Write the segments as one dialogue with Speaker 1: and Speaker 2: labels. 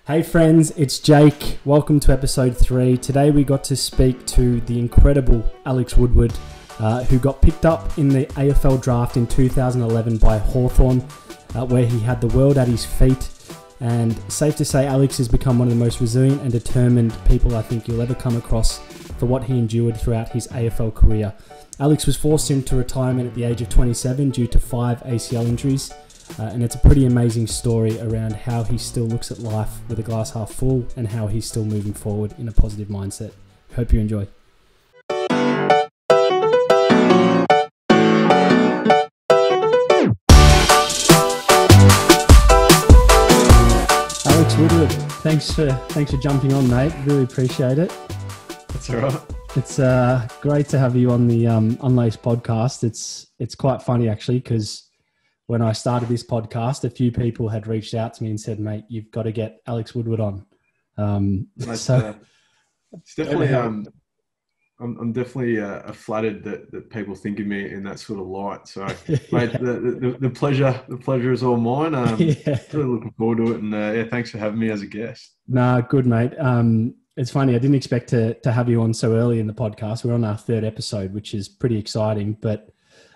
Speaker 1: Hey friends, it's Jake. Welcome to episode 3. Today we got to speak to the incredible Alex Woodward, who got picked up in the AFL draft in 2011 by Hawthorn, where he had the world at his feet. And safe to say, Alex has become one of the most resilient and determined people I think you'll ever come across for what he endured throughout his AFL career. Alex was forced into retirement at the age of 27 due to 5 ACL injuries. And it's a pretty amazing story around how he still looks at life with a glass half full and how he's still moving forward in a positive mindset. Hope you enjoy. Alex Woodward, thanks for jumping on, mate. Really appreciate it.
Speaker 2: That's all right.
Speaker 1: It's great to have you on the Unlaced podcast. It's quite funny actually, because when I started this podcast, a few people had reached out to me and said, "Mate, you've got to get Alex Woodward on."
Speaker 2: It's definitely. I'm definitely flattered that people think of me in that sort of light. So, mate, the pleasure is all mine.
Speaker 1: Yeah.
Speaker 2: Really looking forward to it, and thanks for having me as a guest.
Speaker 1: Nah, good, mate. It's funny. I didn't expect to have you on so early in the podcast. We're on our 3rd episode, which is pretty exciting, but.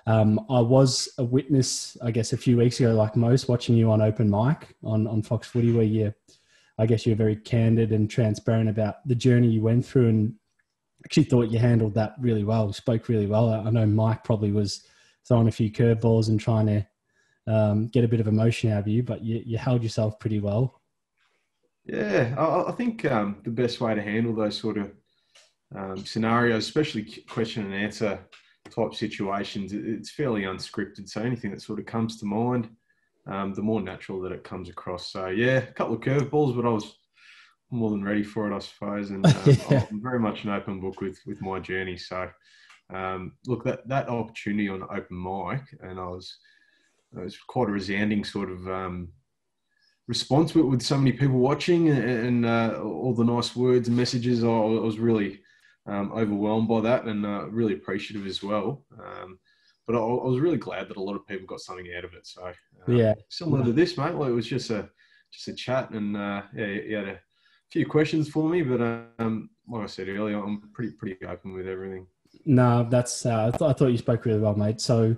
Speaker 1: I was a witness, I guess, a few weeks ago, like most, watching you on open mic on Fox Footy, where you're very candid and transparent about the journey you went through, and actually thought you handled that really well, spoke really well. I know Mike probably was throwing a few curveballs and trying to get a bit of emotion out of you, but you held yourself pretty well.
Speaker 2: Yeah, I think the best way to handle those sort of scenarios, especially question and answer type situations, it's fairly unscripted. So anything that sort of comes to mind, the more natural that it comes across. So yeah, a couple of curveballs, but I was more than ready for it, I suppose. And
Speaker 1: Yeah.
Speaker 2: I'm very much an open book with my journey. So look, that opportunity on open mic, and it was quite a resounding sort of response with so many people watching and all the nice words and messages. I was really overwhelmed by that, and really appreciative as well. But I was really glad that a lot of people got something out of it. So
Speaker 1: Yeah,
Speaker 2: similar to this, mate. Like, it was just a chat, and you had a few questions for me. But like I said earlier, I'm pretty open with everything.
Speaker 1: no, that's. I thought you spoke really well, mate. So,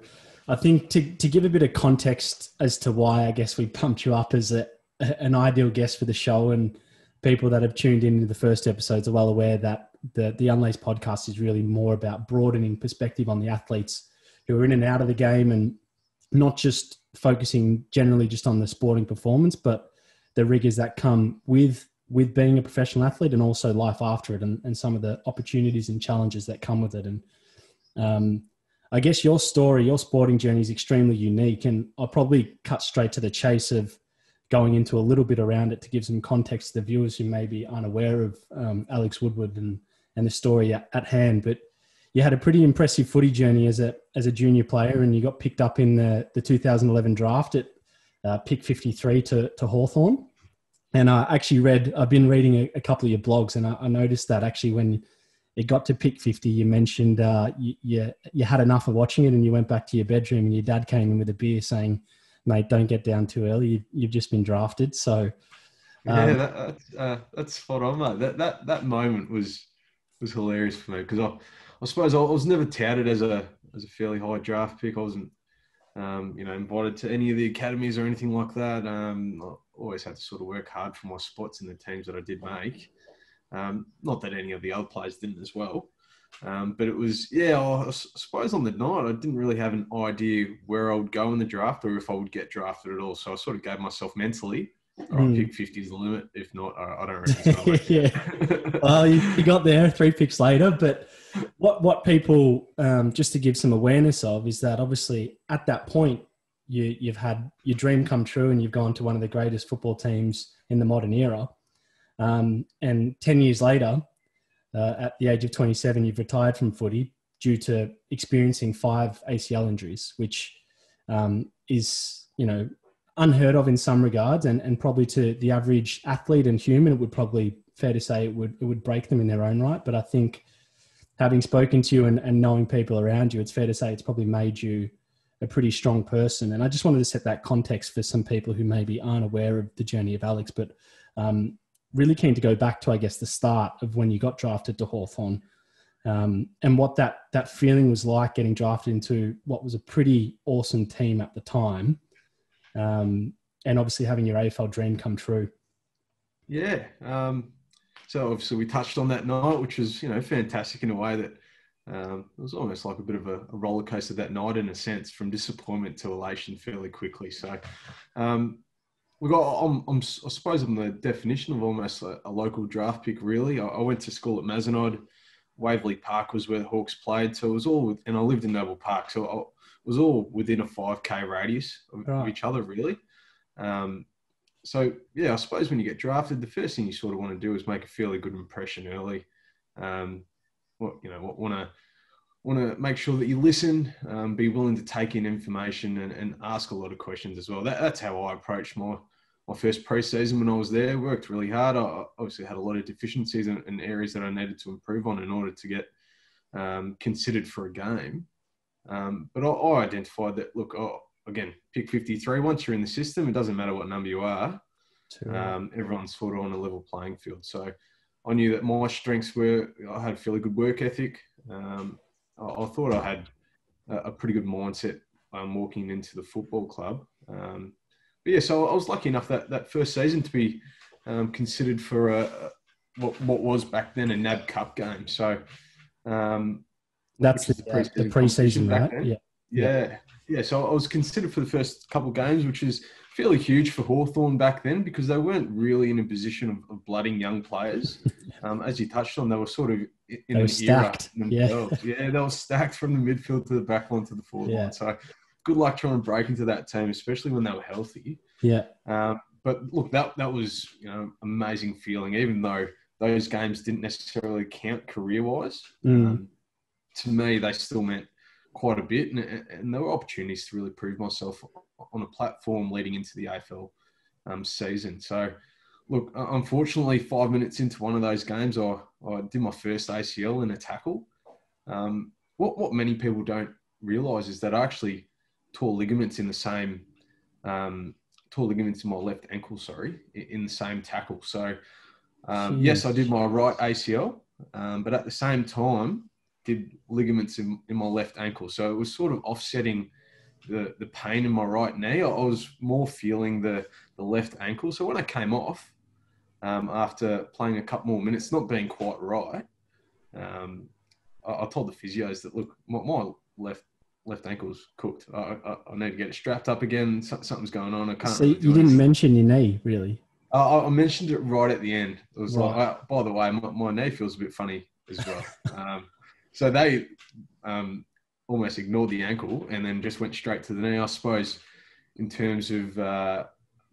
Speaker 1: I think to give a bit of context as to why I guess we pumped you up as an ideal guest for the show, and people that have tuned into the first episodes are well aware that the Unlaced podcast is really more about broadening perspective on the athletes who are in and out of the game, and not just focusing generally just on the sporting performance, but the rigors that come with being a professional athlete, and also life after it, and some of the opportunities and challenges that come with it. And I guess your story, your sporting journey is extremely unique, and I'll probably cut straight to the chase of going into a little bit around it to give some context to the viewers who may be unaware of Alex Woodward and the story at hand. But you had a pretty impressive footy journey as a junior player, and you got picked up in the 2011 draft at pick 53 to Hawthorn. And I've been reading a couple of your blogs, and I noticed that actually when it got to pick 50, you mentioned you had enough of watching it, and you went back to your bedroom, and your dad came in with a beer saying, "Mate, don't get down too early. You've just been drafted." So,
Speaker 2: that's spot on, mate. That moment was hilarious for me, because I suppose I was never touted as a fairly high draft pick. I wasn't invited to any of the academies or anything like that. I always had to sort of work hard for my spots in the teams that I did make. Not that any of the other players didn't as well. But it was, I suppose on the night, I didn't really have an idea where I would go in the draft or if I would get drafted at all. So I sort of gave myself mentally, all right, pick 50 is the limit. If not, I don't reckon it's
Speaker 1: yeah. Well, you got there 3 picks later. But what people, just to give some awareness of, is that obviously at that point, you've had your dream come true, and you've gone to one of the greatest football teams in the modern era. And 10 years later, at the age of 27, you've retired from footy due to experiencing 5 ACL injuries, which is, unheard of in some regards, and probably to the average athlete and human, it would probably, fair to say, it would break them in their own right. But I think having spoken to you and knowing people around you, it's fair to say it's probably made you a pretty strong person. And I just wanted to set that context for some people who maybe aren't aware of the journey of Alex. But Really keen to go back to, I guess, the start of when you got drafted to Hawthorn, and what that feeling was like getting drafted into what was a pretty awesome team at the time, and obviously having your AFL dream come true.
Speaker 2: Yeah. So obviously we touched on that night, which was, fantastic in a way that it was almost like a bit of a roller coaster that night, in a sense, from disappointment to elation fairly quickly. So I suppose I'm the definition of almost a local draft pick, really. I went to school at Mazenod. Waverley Park was where the Hawks played. So it was all, and I lived in Noble Park. So it was all within a 5K radius of each other, really. So, yeah, I suppose when you get drafted, the first thing you sort of want to do is make a fairly good impression early. Want to make sure that you listen, be willing to take in information and ask a lot of questions as well. That's how I approached my first pre-season when I was there. Worked really hard. I obviously had a lot of deficiencies and areas that I needed to improve on in order to get considered for a game. But I identified that, look, again, pick 53. Once you're in the system, it doesn't matter what number you are. Everyone's sort of on a level playing field. So I knew that my strengths were, I had a fairly good work ethic. I thought I had a pretty good mindset walking into the football club. But yeah, so I was lucky enough that first season to be considered for what was back then a NAB Cup game. So
Speaker 1: that's the pre-season, right?
Speaker 2: Yeah. So I was considered for the first couple of games, which is fairly huge for Hawthorn back then because they weren't really in a position of blooding young players. As you touched on, they were sort of in an
Speaker 1: stacked.
Speaker 2: Era themselves. Yeah, they were stacked from the midfield to the back line to the forward line. So good luck trying to break into that team, especially when they were healthy.
Speaker 1: Yeah.
Speaker 2: But look, that was amazing feeling, even though those games didn't necessarily count career-wise. To me, they still meant quite a bit, and there were opportunities to really prove myself on a platform leading into the AFL season. So, look, unfortunately, 5 minutes into one of those games, I did my first ACL in a tackle. What many people don't realise is that I actually tore ligaments in the same tore ligaments in my left ankle, in the same tackle. So, yes, I did my right ACL, but at the same time, did ligaments in my left ankle. So it was sort of offsetting the pain in my right knee. I was more feeling the left ankle. So when I came off, after playing a couple more minutes, not being quite right, I told the physios that, look, my left ankle's cooked. I need to get it strapped up again. Something's going on. I can't.
Speaker 1: So you didn't mention your knee, really?
Speaker 2: I mentioned it right at the end. It was like, by the way, my knee feels a bit funny as well. So they almost ignored the ankle and then just went straight to the knee. I suppose in terms of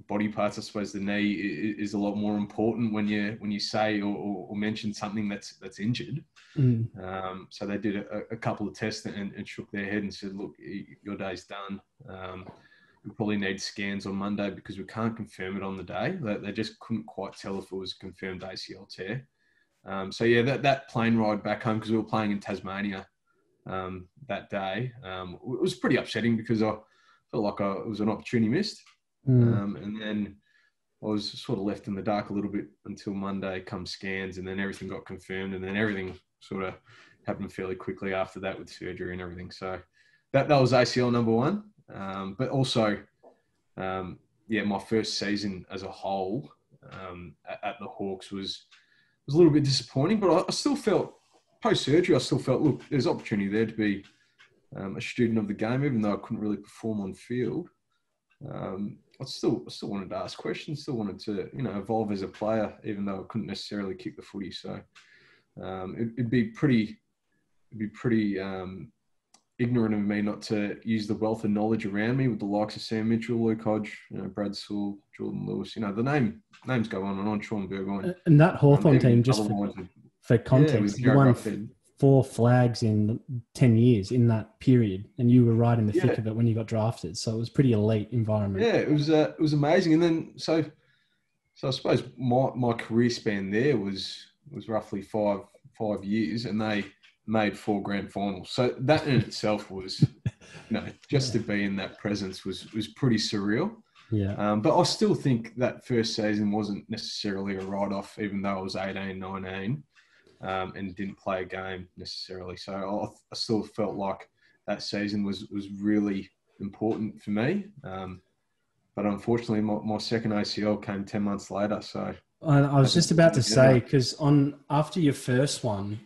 Speaker 2: body parts, I suppose the knee is a lot more important when you say or mention something that's injured. So they did a couple of tests and shook their head and said, look, your day's done. We probably need scans on Monday because we can't confirm it on the day. They just couldn't quite tell if it was a confirmed ACL tear. So yeah, that plane ride back home, because we were playing in Tasmania that day, it was pretty upsetting because I felt like it was an opportunity missed. And then I was sort of left in the dark a little bit until Monday come scans, and then everything got confirmed, and then everything sort of happened fairly quickly after that with surgery and everything. So that was ACL number one. But also, my first season as a whole at the Hawks was a little bit disappointing, but I still felt, post-surgery, look, there's opportunity there to be a student of the game, even though I couldn't really perform on field. I still wanted to ask questions, still wanted to, evolve as a player, even though I couldn't necessarily kick the footy. So it'd be pretty ignorant of me not to use the wealth of knowledge around me with the likes of Sam Mitchell, Luke Hodge, Brad Sewell, Jordan Lewis. The names go on and on. Sean Burgoyne.
Speaker 1: And that Hawthorn team, just for context, you won 4 flags in 10 years in that period, and you were right in the thick of it when you got drafted. So it was pretty elite environment. Yeah,
Speaker 2: it was amazing. And then so I suppose my career span there was roughly 5 years, and they made 4 grand finals. So that in itself was, just to be in that presence was pretty surreal.
Speaker 1: Yeah.
Speaker 2: But I still think that first season wasn't necessarily a write-off, even though I was 18, 19, and didn't play a game necessarily. So I still felt like that season was really important for me. But unfortunately, my second ACL came 10 months later. So
Speaker 1: I was just about to say, because after your first one,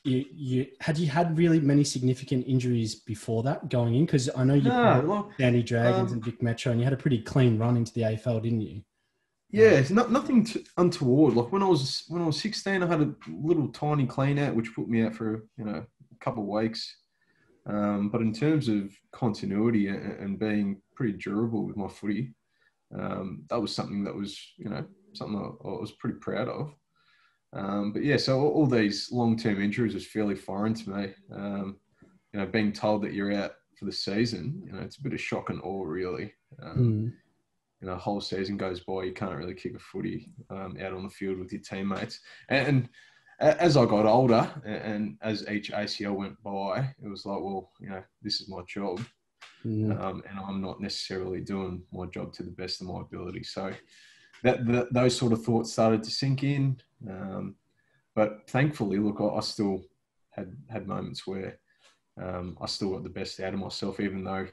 Speaker 1: you had really many significant injuries before that going in? Because I know you played Sandy Dragons and Vic Metro, and you had a pretty clean run into the AFL, didn't you?
Speaker 2: Yeah, it's nothing untoward. Like when I was 16, I had a little tiny clean out, which put me out for a couple of weeks. But in terms of continuity and being pretty durable with my footy, that was something that was something I was pretty proud of. But yeah, so all these long-term injuries was fairly foreign to me. Being told that you're out for the season, it's a bit of shock and awe, really. A whole season goes by, you can't really kick a footy out on the field with your teammates. And as I got older and as each ACL went by, it was like, well, this is my job. And I'm not necessarily doing my job to the best of my ability. So those sort of thoughts started to sink in. But thankfully, look, I still had moments where I still got the best out of myself, even though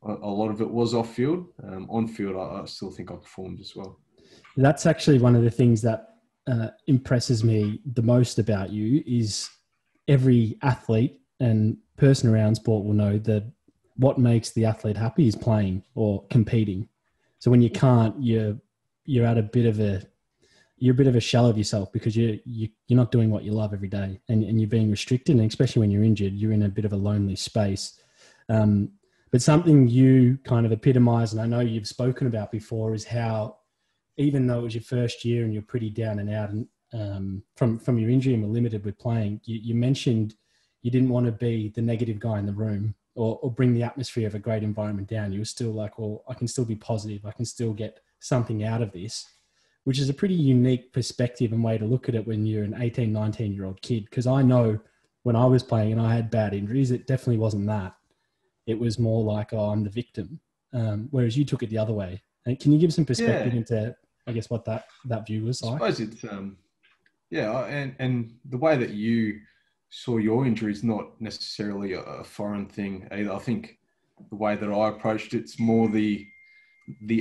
Speaker 2: a lot of it was off field. On field, I still think I performed as well.
Speaker 1: That's actually one of the things that impresses me the most about you is every athlete and person around sport will know that what makes the athlete happy is playing or competing. So when you can't, you're at a bit of a shell of yourself because you're not doing what you love every day and you're being restricted, and especially when you're injured, you're in a bit of a lonely space. But something you kind of epitomise, and I know you've spoken about before, is how even though it was your first year and you're pretty down and out and, from your injury and were limited with playing, you mentioned you didn't want to be the negative guy in the room or bring the atmosphere of a great environment down. You were still like, well, I can still be positive. I can still get something out of this, which is a pretty unique perspective and way to look at it when you're an 18, 19-year-old kid. Because I know when I was playing and I had bad injuries, it definitely wasn't that. It was more like, oh, I'm the victim. Whereas you took it the other way. And can you give some perspective into, I guess, what that view was like?
Speaker 2: I suppose it's, and the way that you saw your injury is not necessarily a foreign thing either. I think the way that I approached it's more the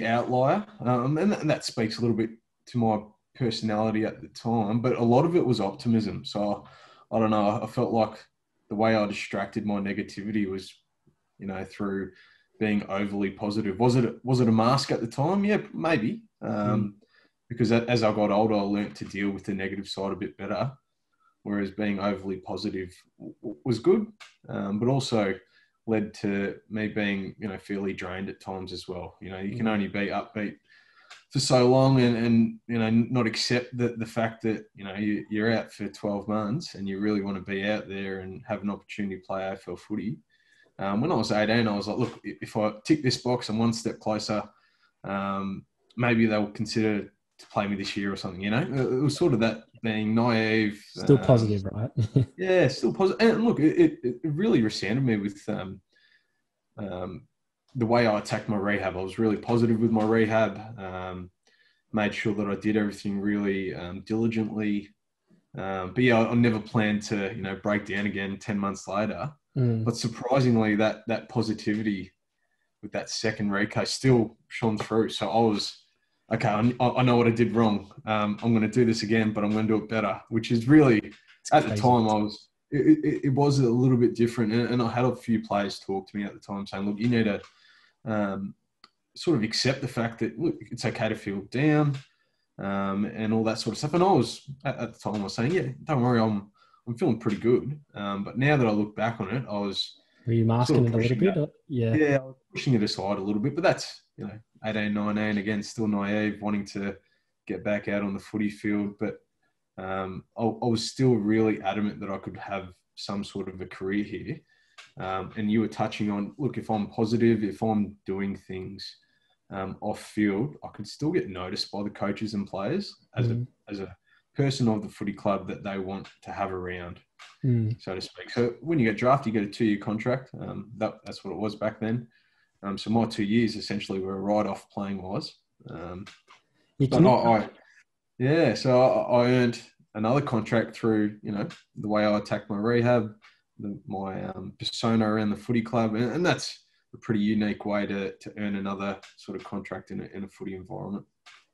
Speaker 2: outlier. And that speaks a little bit to my personality at the time, but a lot of it was optimism. So I don't know, I felt like the way I distracted my negativity was, through being overly positive. Was it a mask at the time? Yeah, maybe. Because as I got older, I learnt to deal with the negative side a bit better, whereas being overly positive was good, but also led to me being, fairly drained at times as well. You can only be upbeat for so long and not accept the fact that, you're out for 12 months and you really want to be out there and have an opportunity to play AFL footy. When I was 18, I was like, look, if I tick this box, I'm one step closer. Maybe they'll consider to play me this year or something, It was sort of that being naive.
Speaker 1: Still positive, right?
Speaker 2: Yeah, still positive. And look, it really resounded me with the way I attacked my rehab. I was really positive with my rehab, made sure that I did everything really diligently. But yeah, I never planned to, break down again 10 months later. But surprisingly, that positivity with that second recase still shone through. So I was, okay, I know what I did wrong. I'm going to do this again, but I'm going to do it better, which is really, at the time, it was a little bit different. And I had a few players talk to me at the time saying, look, you need to sort of accept the fact that, look, it's okay to feel down and all that sort of stuff. And I was, at the time, I was saying, yeah, don't worry, I'm feeling pretty good. But now that I look back on it, I was...
Speaker 1: Were you masking it a little bit? Yeah.
Speaker 2: Yeah, I was pushing it aside a little bit. But that's, 18, 19, again, still naive, wanting to get back out on the footy field. But I was still really adamant that I could have some sort of a career here. And you were touching on, look, if I'm positive, if I'm doing things off field, I could still get noticed by the coaches and players as a person of the footy club that they want to have around, so to speak. So when you get drafted, you get a 2-year contract. That's what it was back then. So my 2 years essentially were a write-off playing wise.
Speaker 1: Yeah,
Speaker 2: But I earned another contract through, the way I attacked my rehab, my persona around the footy club. And that's a pretty unique way to earn another sort of contract in a footy environment.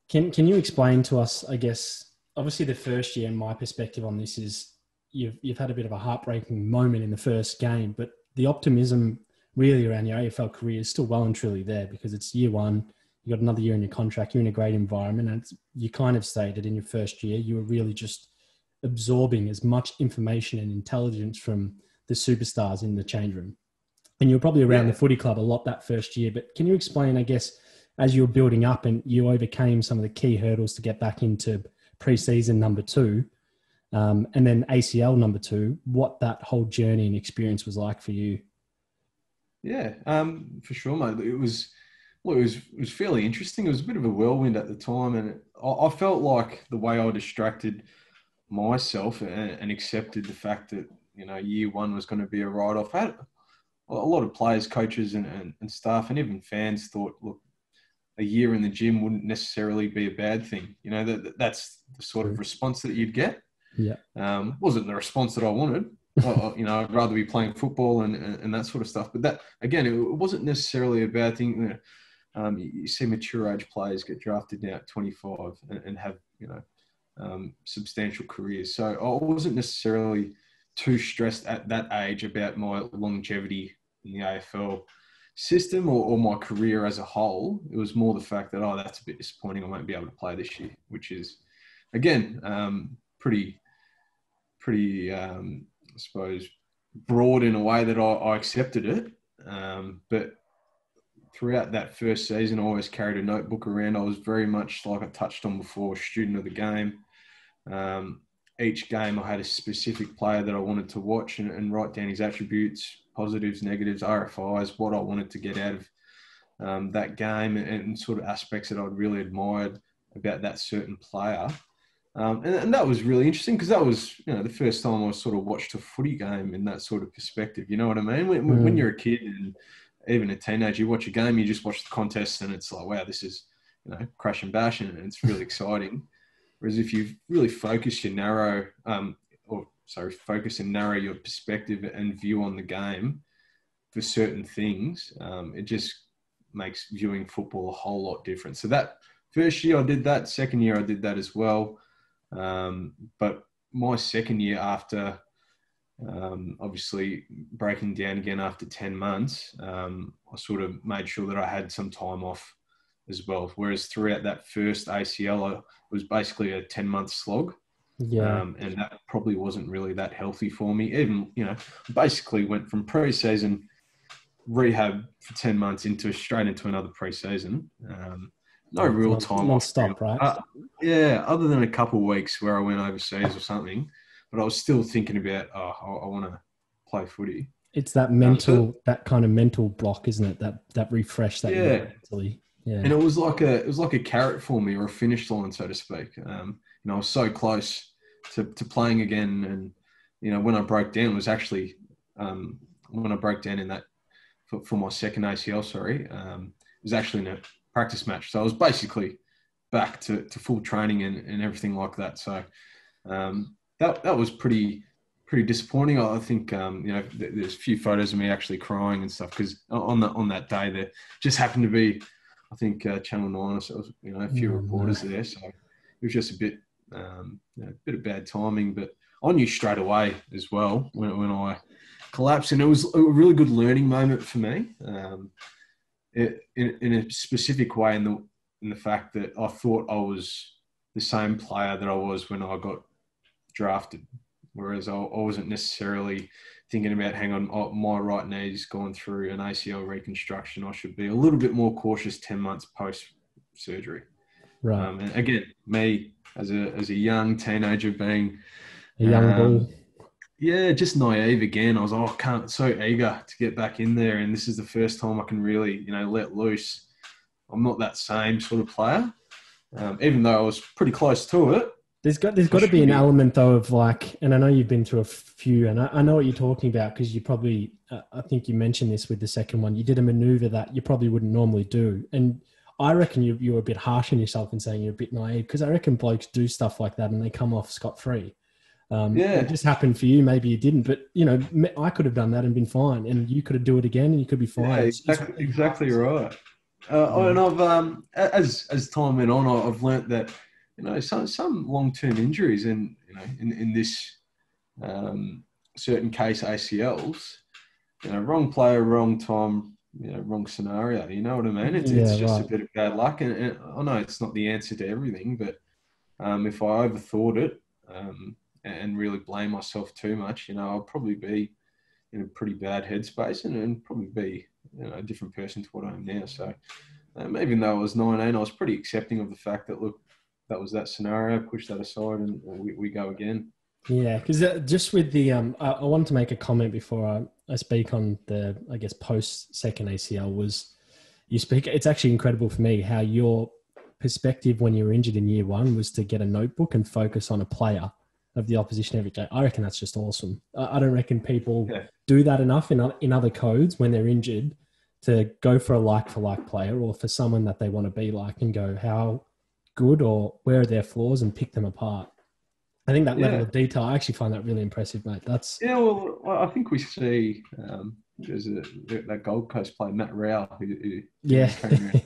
Speaker 1: Can you explain to us, I guess, obviously the first year, my perspective on this is you've had a bit of a heartbreaking moment in the first game, but the optimism really around your AFL career is still well and truly there because it's year one. You got another year in your contract. You're in a great environment. And you kind of stated in your first year, you were really just absorbing as much information and intelligence from the superstars in the change room. And you were probably around the footy club a lot that first year. But can you explain, I guess, as you were building up and you overcame some of the key hurdles to get back into pre-season number 2 and then ACL number 2, what that whole journey and experience was like for you?
Speaker 2: Yeah, for sure, mate. It was fairly interesting. It was a bit of a whirlwind at the time, and I felt like the way I distracted myself and accepted the fact that year one was going to be a write-off. I had a lot of players, coaches, and staff, and even fans thought, look, a year in the gym wouldn't necessarily be a bad thing. That's the sort of response that you'd get.
Speaker 1: Yeah,
Speaker 2: wasn't the response that I wanted. I'd rather be playing football and that sort of stuff. But that, again, it wasn't necessarily a bad thing. You see mature age players get drafted now at 25 and have, substantial careers. So I wasn't necessarily too stressed at that age about my longevity in the AFL system or my career as a whole. It was more the fact that, that's a bit disappointing. I won't be able to play this year, which is, again, pretty, I suppose, broad in a way that I accepted it. But throughout that first season, I always carried a notebook around. I was very much, like I touched on before, a student of the game. Each game I had a specific player that I wanted to watch and write down his attributes, positives, negatives, RFIs, what I wanted to get out of that game and sort of aspects that I'd really admired about that certain player. And that was really interesting because that was, the first time I sort of watched a footy game in that sort of perspective. You know what I mean? When you're a kid and even a teenager, you watch a game, you just watch the contest and it's like, wow, this is, crash and bash and it's really exciting. Whereas if you really focus and narrow your perspective and view on the game for certain things, it just makes viewing football a whole lot different. So that first year I did that. Second year I did that as well. But my second year after, obviously breaking down again after 10 months, I sort of made sure that I had some time off as well. Whereas throughout that first ACL, it was basically a 10-month slog.
Speaker 1: Yeah.
Speaker 2: And that probably wasn't really that healthy for me. Even, basically went from pre-season rehab for 10 months straight into another pre-season. No real time off.
Speaker 1: Non-stop, right?
Speaker 2: Other than a couple of weeks where I went overseas or something, but I was still thinking about, I want to play footy.
Speaker 1: It's that that kind of mental block, isn't it? That refresh that you get mentally. Yeah.
Speaker 2: And it was like a carrot for me or a finish line, so to speak. I was so close to playing again. And, when I broke down, it was actually, when I broke down in that for my second ACL, it was actually in a practice match. So I was basically back to full training and everything like that. So that was pretty disappointing. I think there's a few photos of me actually crying and stuff because on that day there just happened to be, I think, Channel 9, so a few reporters there. So it was just a bit of bad timing, but I knew straight away as well when I collapsed, and it was a really good learning moment for me. In a specific way, in the fact that I thought I was the same player that I was when I got drafted, whereas I wasn't necessarily thinking about, hang on, my right knee's gone through an ACL reconstruction. I should be a little bit more cautious 10 months post-surgery.
Speaker 1: Right.
Speaker 2: And again, me as a young teenager being
Speaker 1: a young bull.
Speaker 2: Yeah, just naive again. I was so eager to get back in there, and this is the first time I can really, let loose. I'm not that same sort of player, even though I was pretty close to it.
Speaker 1: There's got to be an element though of like, and I know you've been through a few, and I know what you're talking about because you probably, I think you mentioned this with the second one. You did a maneuver that you probably wouldn't normally do, and I reckon you were a bit harsh on yourself in saying you're a bit naive because I reckon blokes do stuff like that and they come off scot free. It just happened for you. Maybe you didn't, but I could have done that and been fine, and you could do it again and you could be fine.
Speaker 2: Yeah,
Speaker 1: It's
Speaker 2: exactly right. And I've as time went on, I've learnt that some long term injuries and in this certain case ACLs, wrong player, wrong time, wrong scenario. You know what I mean? It's just a bit of bad luck, and I know it's not the answer to everything, but if I overthought it and really blame myself too much, I'll probably be in a pretty bad headspace and probably be a different person to what I am now. So even though I was 19, I was pretty accepting of the fact that, look, that was that scenario, push that aside and we go again.
Speaker 1: Yeah, because just with the, I wanted to make a comment before I speak on the, I guess, post-second ACL was you speak, it's actually incredible for me how your perspective when you were injured in year one was to get a notebook and focus on a player of the opposition every day. I reckon that's just awesome. I don't reckon people do that enough in other codes when they're injured to go for a like-for-like player or for someone that they want to be like and go how good or where are their flaws and pick them apart. I think that level of detail, I actually find that really impressive, mate.
Speaker 2: Well, I think we see there's that Gold Coast player, Matt Rowell, who came around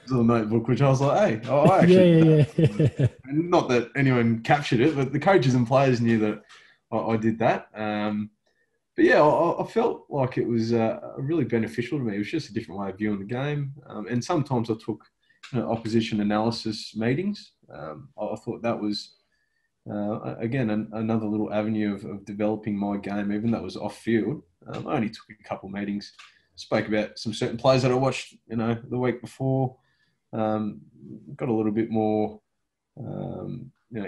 Speaker 2: to the notebook, which I was like, hey, I actually, not that anyone captured it, but the coaches and players knew that I did that. But yeah, I felt like it was really beneficial to me. It was just a different way of viewing the game. And sometimes I took opposition analysis meetings. I thought that was, again, another little avenue of developing my game, even though it was off field. I only took a couple of meetings, spoke about some certain players that I watched, the week before. Got a little bit more,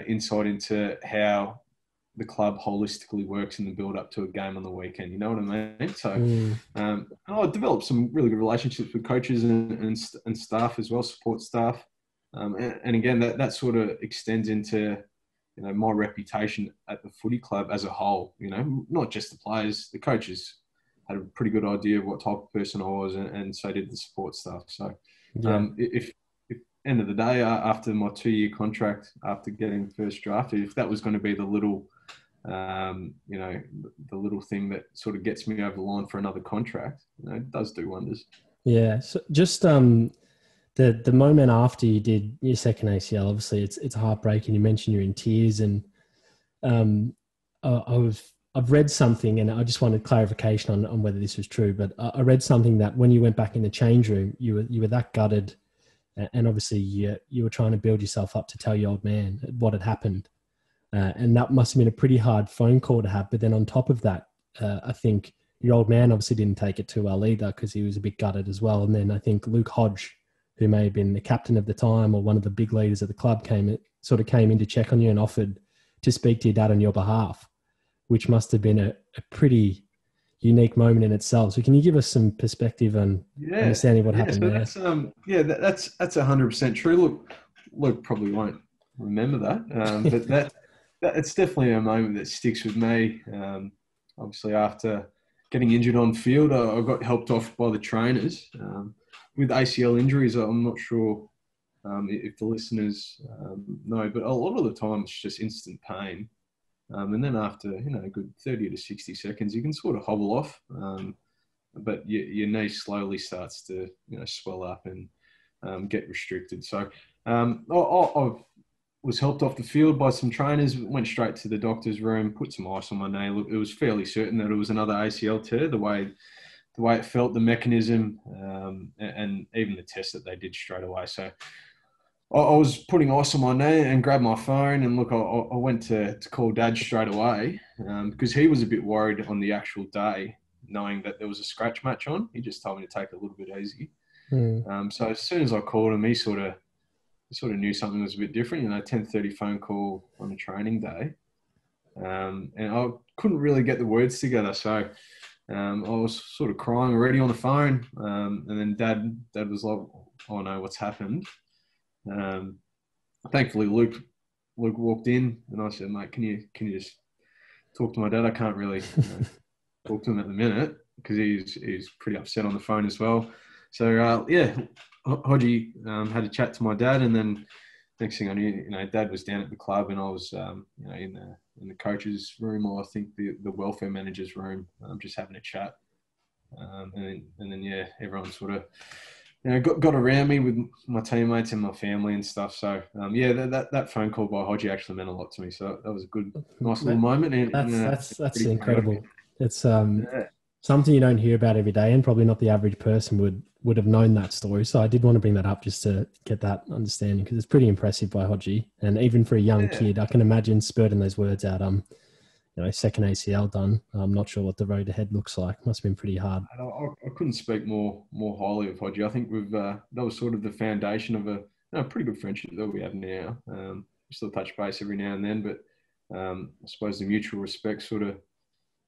Speaker 2: insight into how the club holistically works in the build up to a game on the weekend. You know what I mean? So I developed some really good relationships with coaches and staff as well, support staff. And again, that sort of extends into, my reputation at the footy club as a whole, not just the players, the coaches had a pretty good idea of what type of person I was and so did the support staff. So if end of the day, after my 2-year contract, after getting first drafted, if that was going to be the little, the little thing that sort of gets me over the line for another contract, it does do wonders. Yeah.
Speaker 1: So just the moment after you did your second ACL, obviously it's heartbreaking. You mentioned you're in tears, and I've read something, and I just wanted clarification on whether this was true. But I read something that when you went back in the change room, you were that gutted, and obviously you were trying to build yourself up to tell your old man what had happened, and that must have been a pretty hard phone call to have. But then on top of that, I think your old man obviously didn't take it too well either because he was a bit gutted as well. And then I think Luke Hodge, who may have been the captain of the time or one of the big leaders of the club, came in to check on you and offered to speak to your dad on your behalf, which must have been a pretty unique moment in itself. So can you give us some perspective on understanding what happened there?
Speaker 2: That's 100% true. Look, Luke probably won't remember that, but that it's definitely a moment that sticks with me. Obviously, after getting injured on field, I got helped off by the trainers. With ACL injuries, I'm not sure if the listeners know, but a lot of the time it's just instant pain. And then after, a good 30 to 60 seconds, you can sort of hobble off, but your knee slowly starts to, swell up and get restricted. So I was helped off the field by some trainers, went straight to the doctor's room, put some ice on my knee. Look, it was fairly certain that it was another ACL tear, the way it felt, the mechanism, and even the test that they did straight away. So I was putting ice on my knee and grabbed my phone, and look, I went to call Dad straight away because he was a bit worried on the actual day, knowing that there was a scratch match on. He just told me to take it a little bit easy. So as soon as I called him, he sort of knew something was a bit different. 10:30 phone call on a training day, and I couldn't really get the words together. So I was sort of crying already on the phone, and then Dad was like, "Oh no, what's happened?" Thankfully, Luke Luke walked in, and I said, "Mate, can you just talk to my dad? I can't really talk to him at the minute because he's pretty upset on the phone as well." So Hodgie had a chat to my dad, and then next thing I knew, Dad was down at the club, and I was in the coach's room, or I think the welfare manager's room, just having a chat, and then everyone sort of got around me with my teammates and my family and stuff. So that phone call by Hodgie actually meant a lot to me. So that was a good, nice little moment. And
Speaker 1: that's incredible. It's
Speaker 2: yeah.
Speaker 1: something you don't hear about every day, and probably not the average person would have known that story. So I did want to bring that up just to get that understanding, because it's pretty impressive by Hodgie. And even for a young kid, I can imagine spurting those words out. Second ACL done. I'm not sure what the road ahead looks like. Must have been pretty hard.
Speaker 2: I couldn't speak more highly of Hodgie. I think that was sort of the foundation of a pretty good friendship that we have now. We still touch base every now and then, but I suppose the mutual respect sort of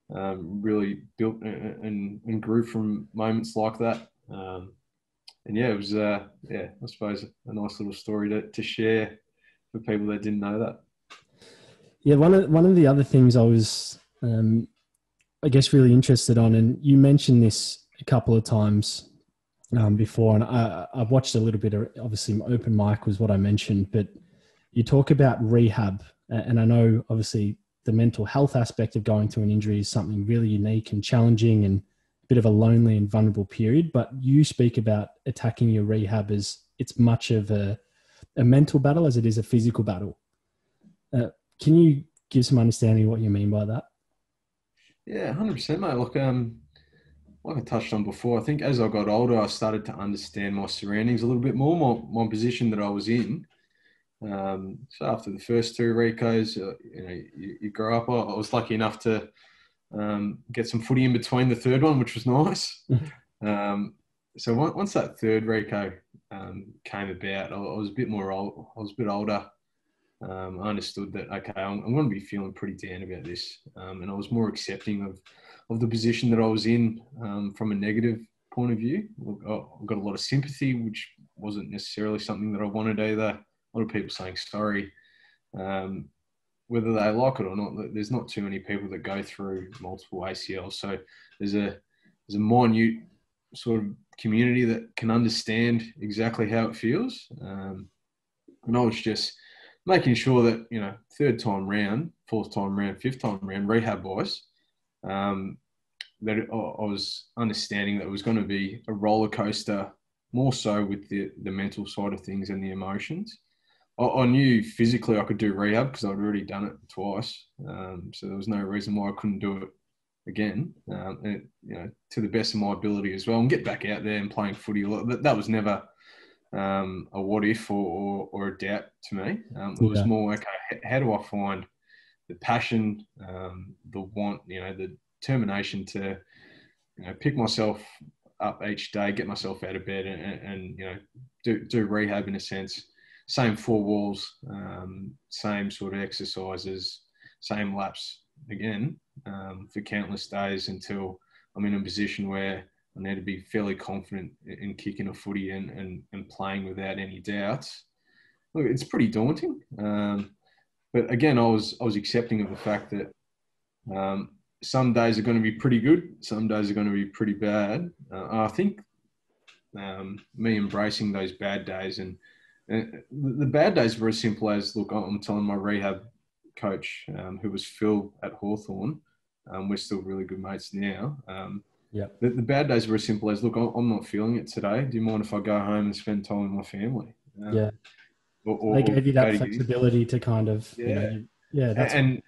Speaker 2: really built and grew from moments like that. It was I suppose a nice little story to share for people that didn't know that.
Speaker 1: Yeah, one of the other things I was, I guess, really interested on, and you mentioned this a couple of times before, and I've watched a little bit of, obviously, open mic was what I mentioned, but you talk about rehab, and I know, obviously, the mental health aspect of going through an injury is something really unique and challenging and a bit of a lonely and vulnerable period, but you speak about attacking your rehab as it's much of a mental battle as it is a physical battle. Can you give some understanding of what you mean by that?
Speaker 2: Yeah, 100%, mate. Look, like I touched on before, I think as I got older, I started to understand my surroundings a little bit more, my position that I was in. So after the first two Ricos, you grow up. I was lucky enough to get some footy in between the third one, which was nice. So once that third Rico came about, I was a bit older. I understood that, okay, I'm going to be feeling pretty down about this. And I was more accepting of the position that I was in from a negative point of view. I got a lot of sympathy, which wasn't necessarily something that I wanted either. A lot of people saying sorry, whether they like it or not. There's not too many people that go through multiple ACLs. So there's a minute sort of community that can understand exactly how it feels. And I was just making sure that, third time round, fourth time round, fifth time round, rehab-wise, that I was understanding that it was going to be a roller coaster, more so with the mental side of things and the emotions. I knew physically I could do rehab because I'd already done it twice. So there was no reason why I couldn't do it again, and, to the best of my ability as well, and get back out there and playing footy. That was never a what if or a doubt to me. It was more, okay, how do I find the passion, the want, the determination to, pick myself up each day, get myself out of bed and do rehab in a sense. Same four walls, same sort of exercises, same laps again for countless days until I'm in a position where I need to be fairly confident in kicking a footy and playing without any doubts. Look, it's pretty daunting. But again, I was accepting of the fact that some days are going to be pretty good, some days are going to be pretty bad. I think me embracing those bad days and the bad days were as simple as, look, I'm telling my rehab coach, who was Phil at Hawthorn, we're still really good mates now. The bad days were as simple as, look, I'm not feeling it today. Do you mind if I go home and spend time with my family?
Speaker 1: They gave you that flexibility to kind of, that's
Speaker 2: and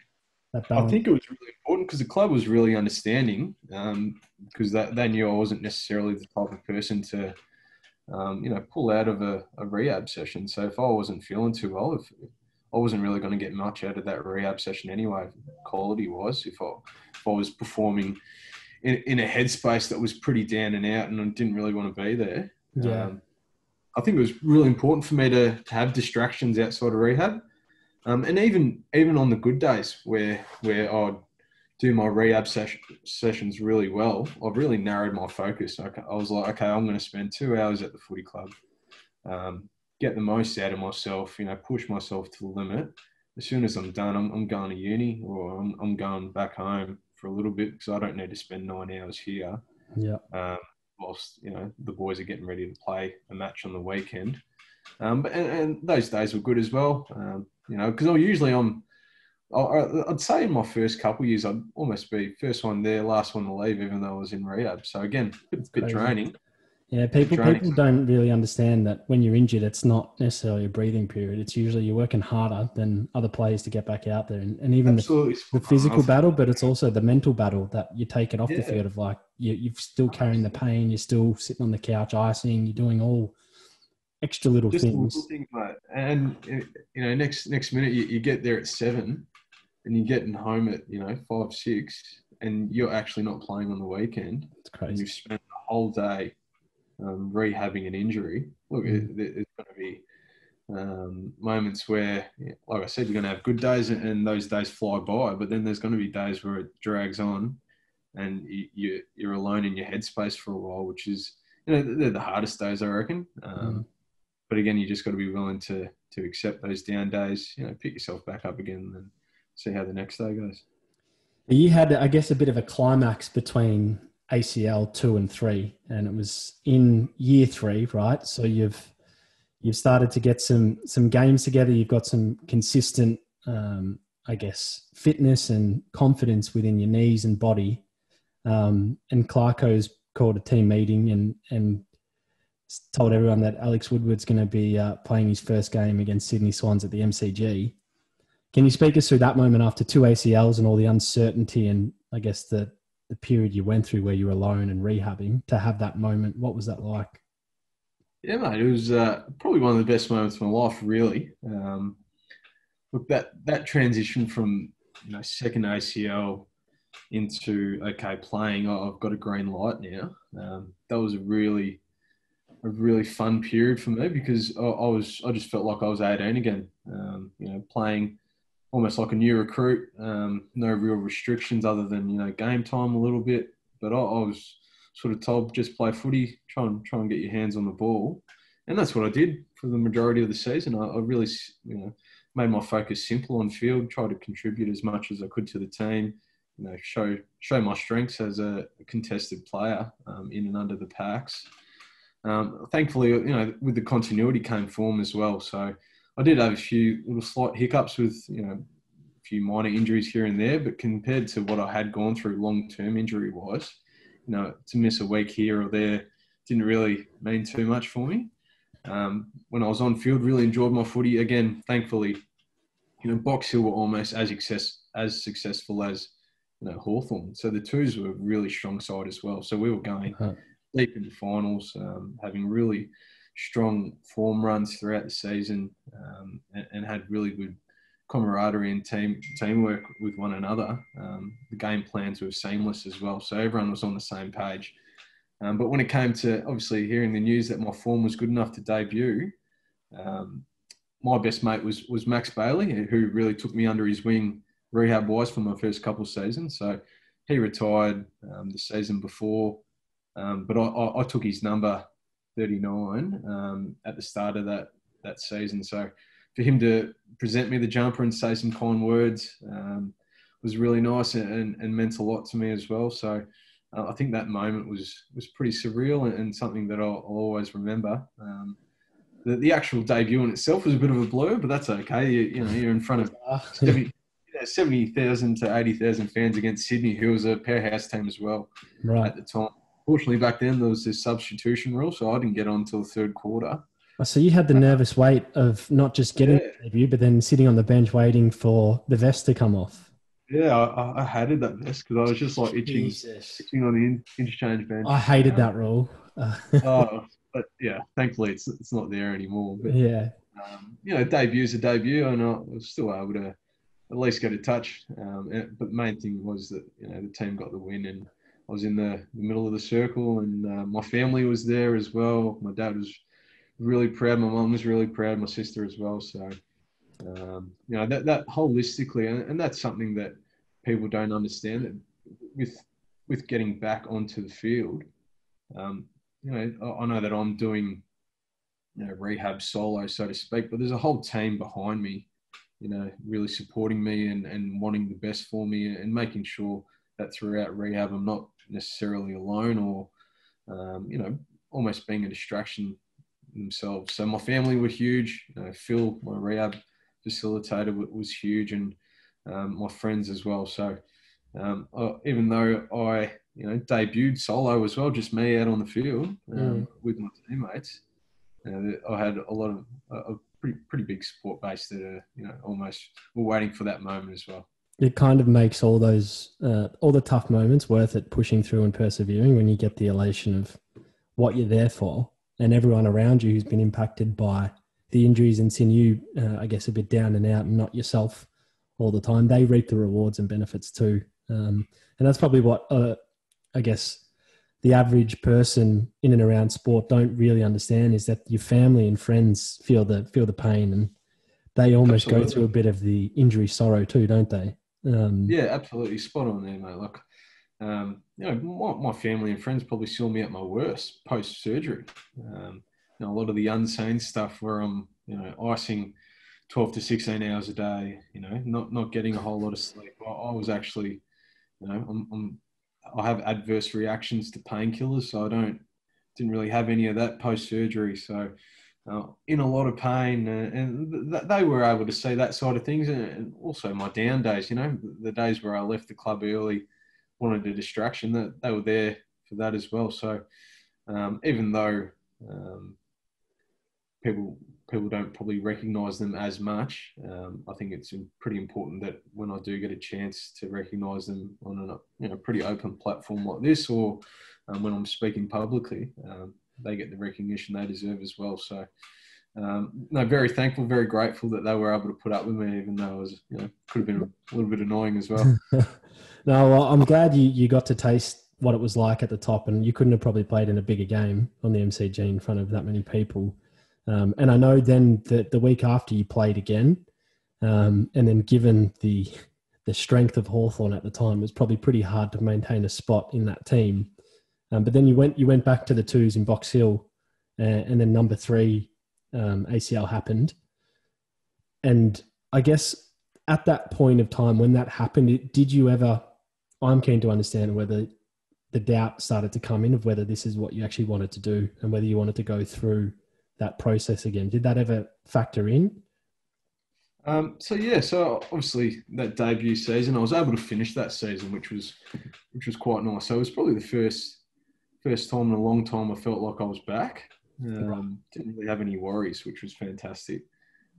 Speaker 1: that balance.
Speaker 2: I think it was really important because the club was really understanding, because they knew I wasn't necessarily the type of person to, pull out of a rehab session. So if I wasn't feeling too well, if I wasn't really going to get much out of that rehab session anyway, quality-wise, if I was performing in a headspace that was pretty down and out and I didn't really want to be there. I think it was really important for me to have distractions outside of rehab. And even on the good days where I'd do my rehab sessions really well, I've really narrowed my focus. I was like, okay, I'm going to spend 2 hours at the footy club, get the most out of myself, push myself to the limit, as soon as I'm done, I'm going to uni, or I'm going back home for a little bit, because I don't need to spend 9 hours here.
Speaker 1: Yeah.
Speaker 2: Whilst the boys are getting ready to play a match on the weekend. And those days were good as well. Because I'd say in my first couple of years, I'd almost be first one there, last one to leave, even though I was in rehab. So again, bit draining.
Speaker 1: Yeah, people don't really understand that when you're injured, it's not necessarily a breathing period. It's usually you're working harder than other players to get back out there, and even the physical battle, but it's also the mental battle that you take it off the field of, like, you're still carrying the pain, you're still sitting on the couch icing, you're doing all extra little
Speaker 2: just
Speaker 1: things.
Speaker 2: Little things, mate. And next minute you get there at 7, and you're getting home at 5, 6, and you're actually not playing on the weekend.
Speaker 1: It's crazy.
Speaker 2: And you've spent the whole day rehabbing an injury. Look, there's going to be moments where, like I said, you're going to have good days, and those days fly by. But then there's going to be days where it drags on, and you're alone in your headspace for a while, which is, they're the hardest days, I reckon. But again, you just got to be willing to accept those down days. Pick yourself back up again, and see how the next day goes.
Speaker 1: You had, I guess, a bit of a climax between ACL 2 and 3, and it was in year 3, right? So you've started to get some games together. You've got some consistent, I guess, fitness and confidence within your knees and body. And Clarko's called a team meeting and told everyone that Alex Woodward's going to be playing his first game against Sydney Swans at the MCG. Can you speak us through that moment after 2 ACLs and all the uncertainty and, I guess, the period you went through where you were alone and rehabbing, to have that moment? What was that like?
Speaker 2: Yeah, mate, it was probably one of the best moments of my life, really. Look, that transition from second ACL into playing, I've got a green light now. That was a really fun period for me, because I just felt like I was 18 again. Playing almost like a new recruit, no real restrictions other than game time a little bit. But I was sort of told, just play footy, try and get your hands on the ball, and that's what I did for the majority of the season. I really made my focus simple on field, tried to contribute as much as I could to the team, show my strengths as a contested player in and under the packs. Thankfully, with the continuity came form as well. So I did have a few little slight hiccups with, a few minor injuries here and there, but compared to what I had gone through long-term injury-wise, to miss a week here or there didn't really mean too much for me. When I was on field, really enjoyed my footy. Again, thankfully, Box Hill were almost as successful as Hawthorn. So the Twos were a really strong side as well. So we were going deep in the finals, having really strong form runs throughout the season, and had really good camaraderie and teamwork with one another. The game plans were seamless as well, so everyone was on the same page. But when it came to obviously hearing the news that my form was good enough to debut, my best mate was Max Bailey, who really took me under his wing rehab-wise for my first couple of seasons. So he retired the season before, but I took his number 39 at the start of that season. So for him to present me the jumper and say some kind words was really nice and meant a lot to me as well. So I think that moment was pretty surreal and something that I'll always remember. The actual debut in itself was a bit of a blur, but that's okay. You're in front of 70,000 to 80,000 fans against Sydney, who was a powerhouse team as well at the time. Fortunately, back then there was this substitution rule, so I didn't get on until the third quarter.
Speaker 1: So you had the nervous weight of not just getting the debut, but then sitting on the bench waiting for the vest to come off.
Speaker 2: Yeah, I hated that vest because I was just like itching on the interchange bench.
Speaker 1: I hated that rule.
Speaker 2: But yeah, thankfully it's not there anymore. But
Speaker 1: yeah,
Speaker 2: debute's a debut, and I was still able to at least get a touch. But the main thing was that the team got the win, and I was in the middle of the circle, and my family was there as well. My dad was really proud. My mum was really proud. My sister as well. So that holistically, and that's something that people don't understand, that with getting back onto the field. I know that I'm doing rehab solo, so to speak, but there's a whole team behind me really supporting me and wanting the best for me, and making sure that throughout rehab I'm not necessarily alone, or almost being a distraction themselves. So my family were huge. Phil, my rehab facilitator, was huge, and my friends as well. So even though I debuted solo as well, just me out on the field with my teammates, I had a lot of a pretty big support base that almost were waiting for that moment as well.
Speaker 1: It kind of makes all the tough moments worth it, pushing through and persevering, when you get the elation of what you're there for, and everyone around you who's been impacted by the injuries and seen you, I guess, a bit down and out and not yourself all the time. They reap the rewards and benefits too. And that's probably what, I guess, the average person in and around sport don't really understand, is that your family and friends feel the pain, and they almost go through a bit of the injury sorrow too, don't they?
Speaker 2: Yeah, absolutely. Spot on there, mate. Like, my family and friends probably saw me at my worst post-surgery. A lot of the unseen stuff where I'm, icing 12 to 16 hours a day, not getting a whole lot of sleep. I was actually, I have adverse reactions to painkillers, so didn't really have any of that post-surgery. So in a lot of pain, and they were able to see that side of things, and also my down days, the days where I left the club early, wanted a distraction, that they were there for that as well. So even though people don't probably recognise them as much, I think it's pretty important that when I do get a chance to recognise them on a pretty open platform like this, or when I'm speaking publicly, they get the recognition they deserve as well. So, very thankful, very grateful that they were able to put up with me, even though it was, could have been a little bit annoying as well.
Speaker 1: No, well, I'm glad you got to taste what it was like at the top, and you couldn't have probably played in a bigger game on the MCG in front of that many people. And I know then that the week after you played again, and then given the strength of Hawthorn at the time, it was probably pretty hard to maintain a spot in that team. But then you went back to the twos in Box Hill, and then number 3 ACL happened. And I guess at that point of time when that happened, did you ever, I'm keen to understand whether the doubt started to come in of whether this is what you actually wanted to do and whether you wanted to go through that process again. Did that ever factor in?
Speaker 2: So obviously that debut season, I was able to finish that season, which was quite nice. So it was probably the first time in a long time I felt like I was back. Didn't really have any worries, which was fantastic.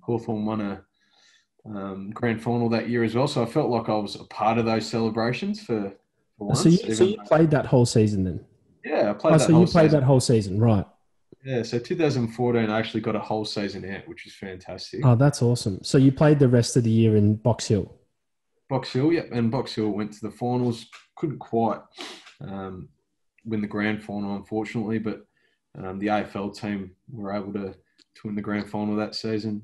Speaker 2: Hawthorn won a grand final that year as well, so I felt like I was a part of those celebrations for once.
Speaker 1: So you played that whole season then?
Speaker 2: Yeah, I played that whole season. So you
Speaker 1: played that whole season, right?
Speaker 2: Yeah, so 2014 I actually got a whole season out, which is fantastic.
Speaker 1: Oh, that's awesome. So you played the rest of the year in Box Hill?
Speaker 2: Box Hill, yep. And Box Hill went to the finals. Couldn't quite win the grand final, unfortunately, but the AFL team were able to win the grand final that season.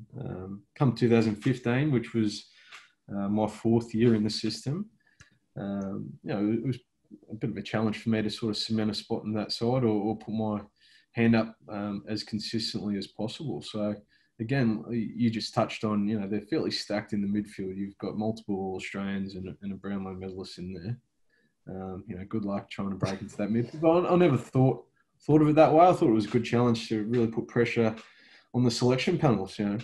Speaker 2: Come 2015, which was my 4th year in the system, it was a bit of a challenge for me to sort of cement a spot in that side or put my hand up as consistently as possible. So again, you just touched on, they're fairly stacked in the midfield. You've got multiple Australians and a Brownlow medalist in there. Good luck trying to break into that midfield. But I never thought of it that way. I thought it was a good challenge to really put pressure on the selection panels, put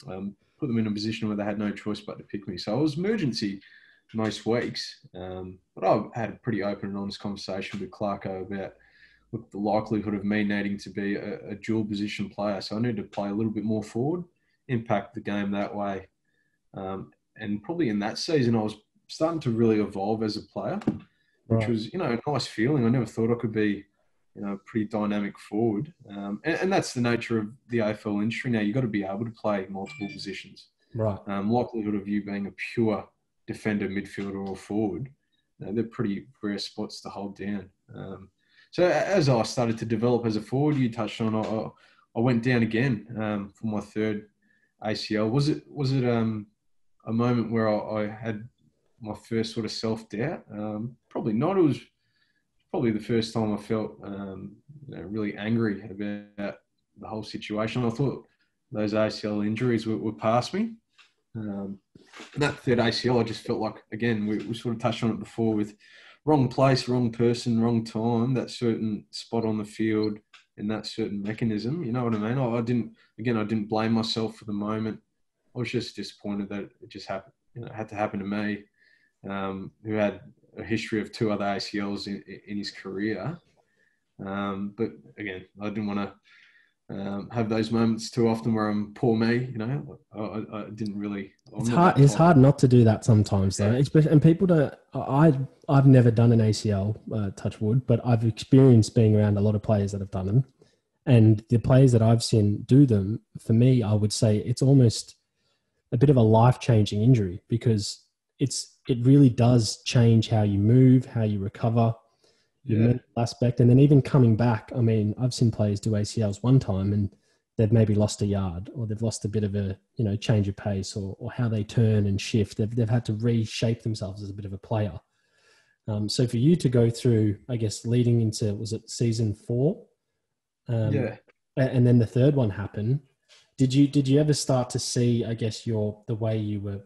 Speaker 2: them in a position where they had no choice but to pick me. So I was emergency most weeks, but I had a pretty open and honest conversation with Clarko about the likelihood of me needing to be a dual position player. So I needed to play a little bit more forward, impact the game that way. And probably in that season, I was starting to really evolve as a player, which was, a nice feeling. I never thought I could be, a pretty dynamic forward. And that's the nature of the AFL industry now. You've got to be able to play multiple positions.
Speaker 1: Right.
Speaker 2: Likelihood of you being a pure defender, midfielder or forward, they're pretty rare spots to hold down. So as I started to develop as a forward, you touched on, I went down again for my 3rd ACL. Was it a moment where I had my first sort of self-doubt? Probably not. It was probably the first time I felt really angry about the whole situation. I thought those ACL injuries were past me. That third ACL, I just felt like, again, we sort of touched on it before, with wrong place, wrong person, wrong time, that certain spot on the field and that certain mechanism. You know what I mean? I didn't blame myself for the moment. I was just disappointed that it just happened. You know, it had to happen to me, who had a history of 2 other ACLs in his career. But again, I didn't want to have those moments too often where I'm poor me. You know, I didn't really.
Speaker 1: It's hard not to do that sometimes, though. Yeah. And people don't. I've never done an ACL, touch wood, but I've experienced being around a lot of players that have done them, and the players that I've seen do them. For me, I would say it's almost a bit of a life-changing injury, because it really does change how you move, how you recover, your mental aspect, and then even coming back. I mean, I've seen players do ACLs one time and they've maybe lost a yard, or they've lost a bit of a, change of pace, or how they turn and shift. They've had to reshape themselves as a bit of a player. So for you to go through, I guess, leading into, was it season 4? And then the third one happened. Did you ever start to see, I guess, the way you were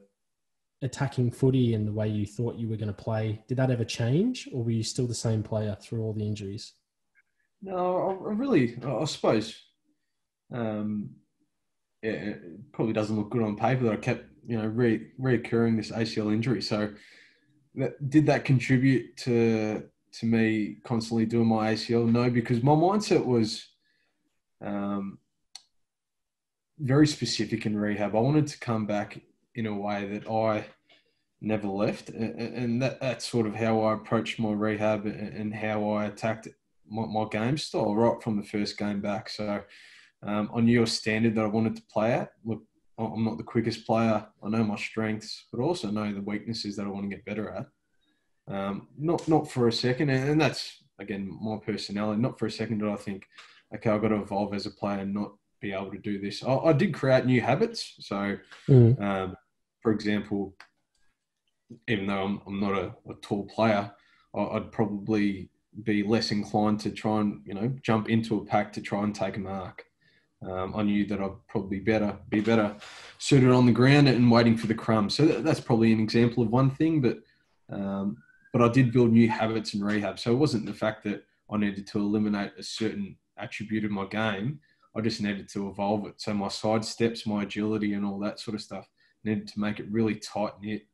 Speaker 1: attacking footy and the way you thought you were going to play? Did that ever change, or were you still the same player through all the injuries?
Speaker 2: No, I suppose, it probably doesn't look good on paper that I kept, reoccurring this ACL injury. So did that contribute to me constantly doing my ACL? No, because my mindset was very specific in rehab. I wanted to come back in a way that I never left, and that's sort of how I approached my rehab and how I attacked my game style right from the first game back. So I knew a standard that I wanted to play at. Look, I'm not the quickest player. I know my strengths, but also know the weaknesses that I want to get better at. Not for a second, and that's, again, my personality. Not for a second did I think, okay, I've got to evolve as a player and not be able to do this. I did create new habits. So, for example, even though I'm not a tall player, I'd probably be less inclined to try and, jump into a pack to try and take a mark. I knew that I'd probably be better suited on the ground and waiting for the crumbs. So that's probably an example of one thing, but I did build new habits in rehab. So it wasn't the fact that I needed to eliminate a certain attribute of my game. I just needed to evolve it. So my side steps, my agility and all that sort of stuff needed to make it really tight knit.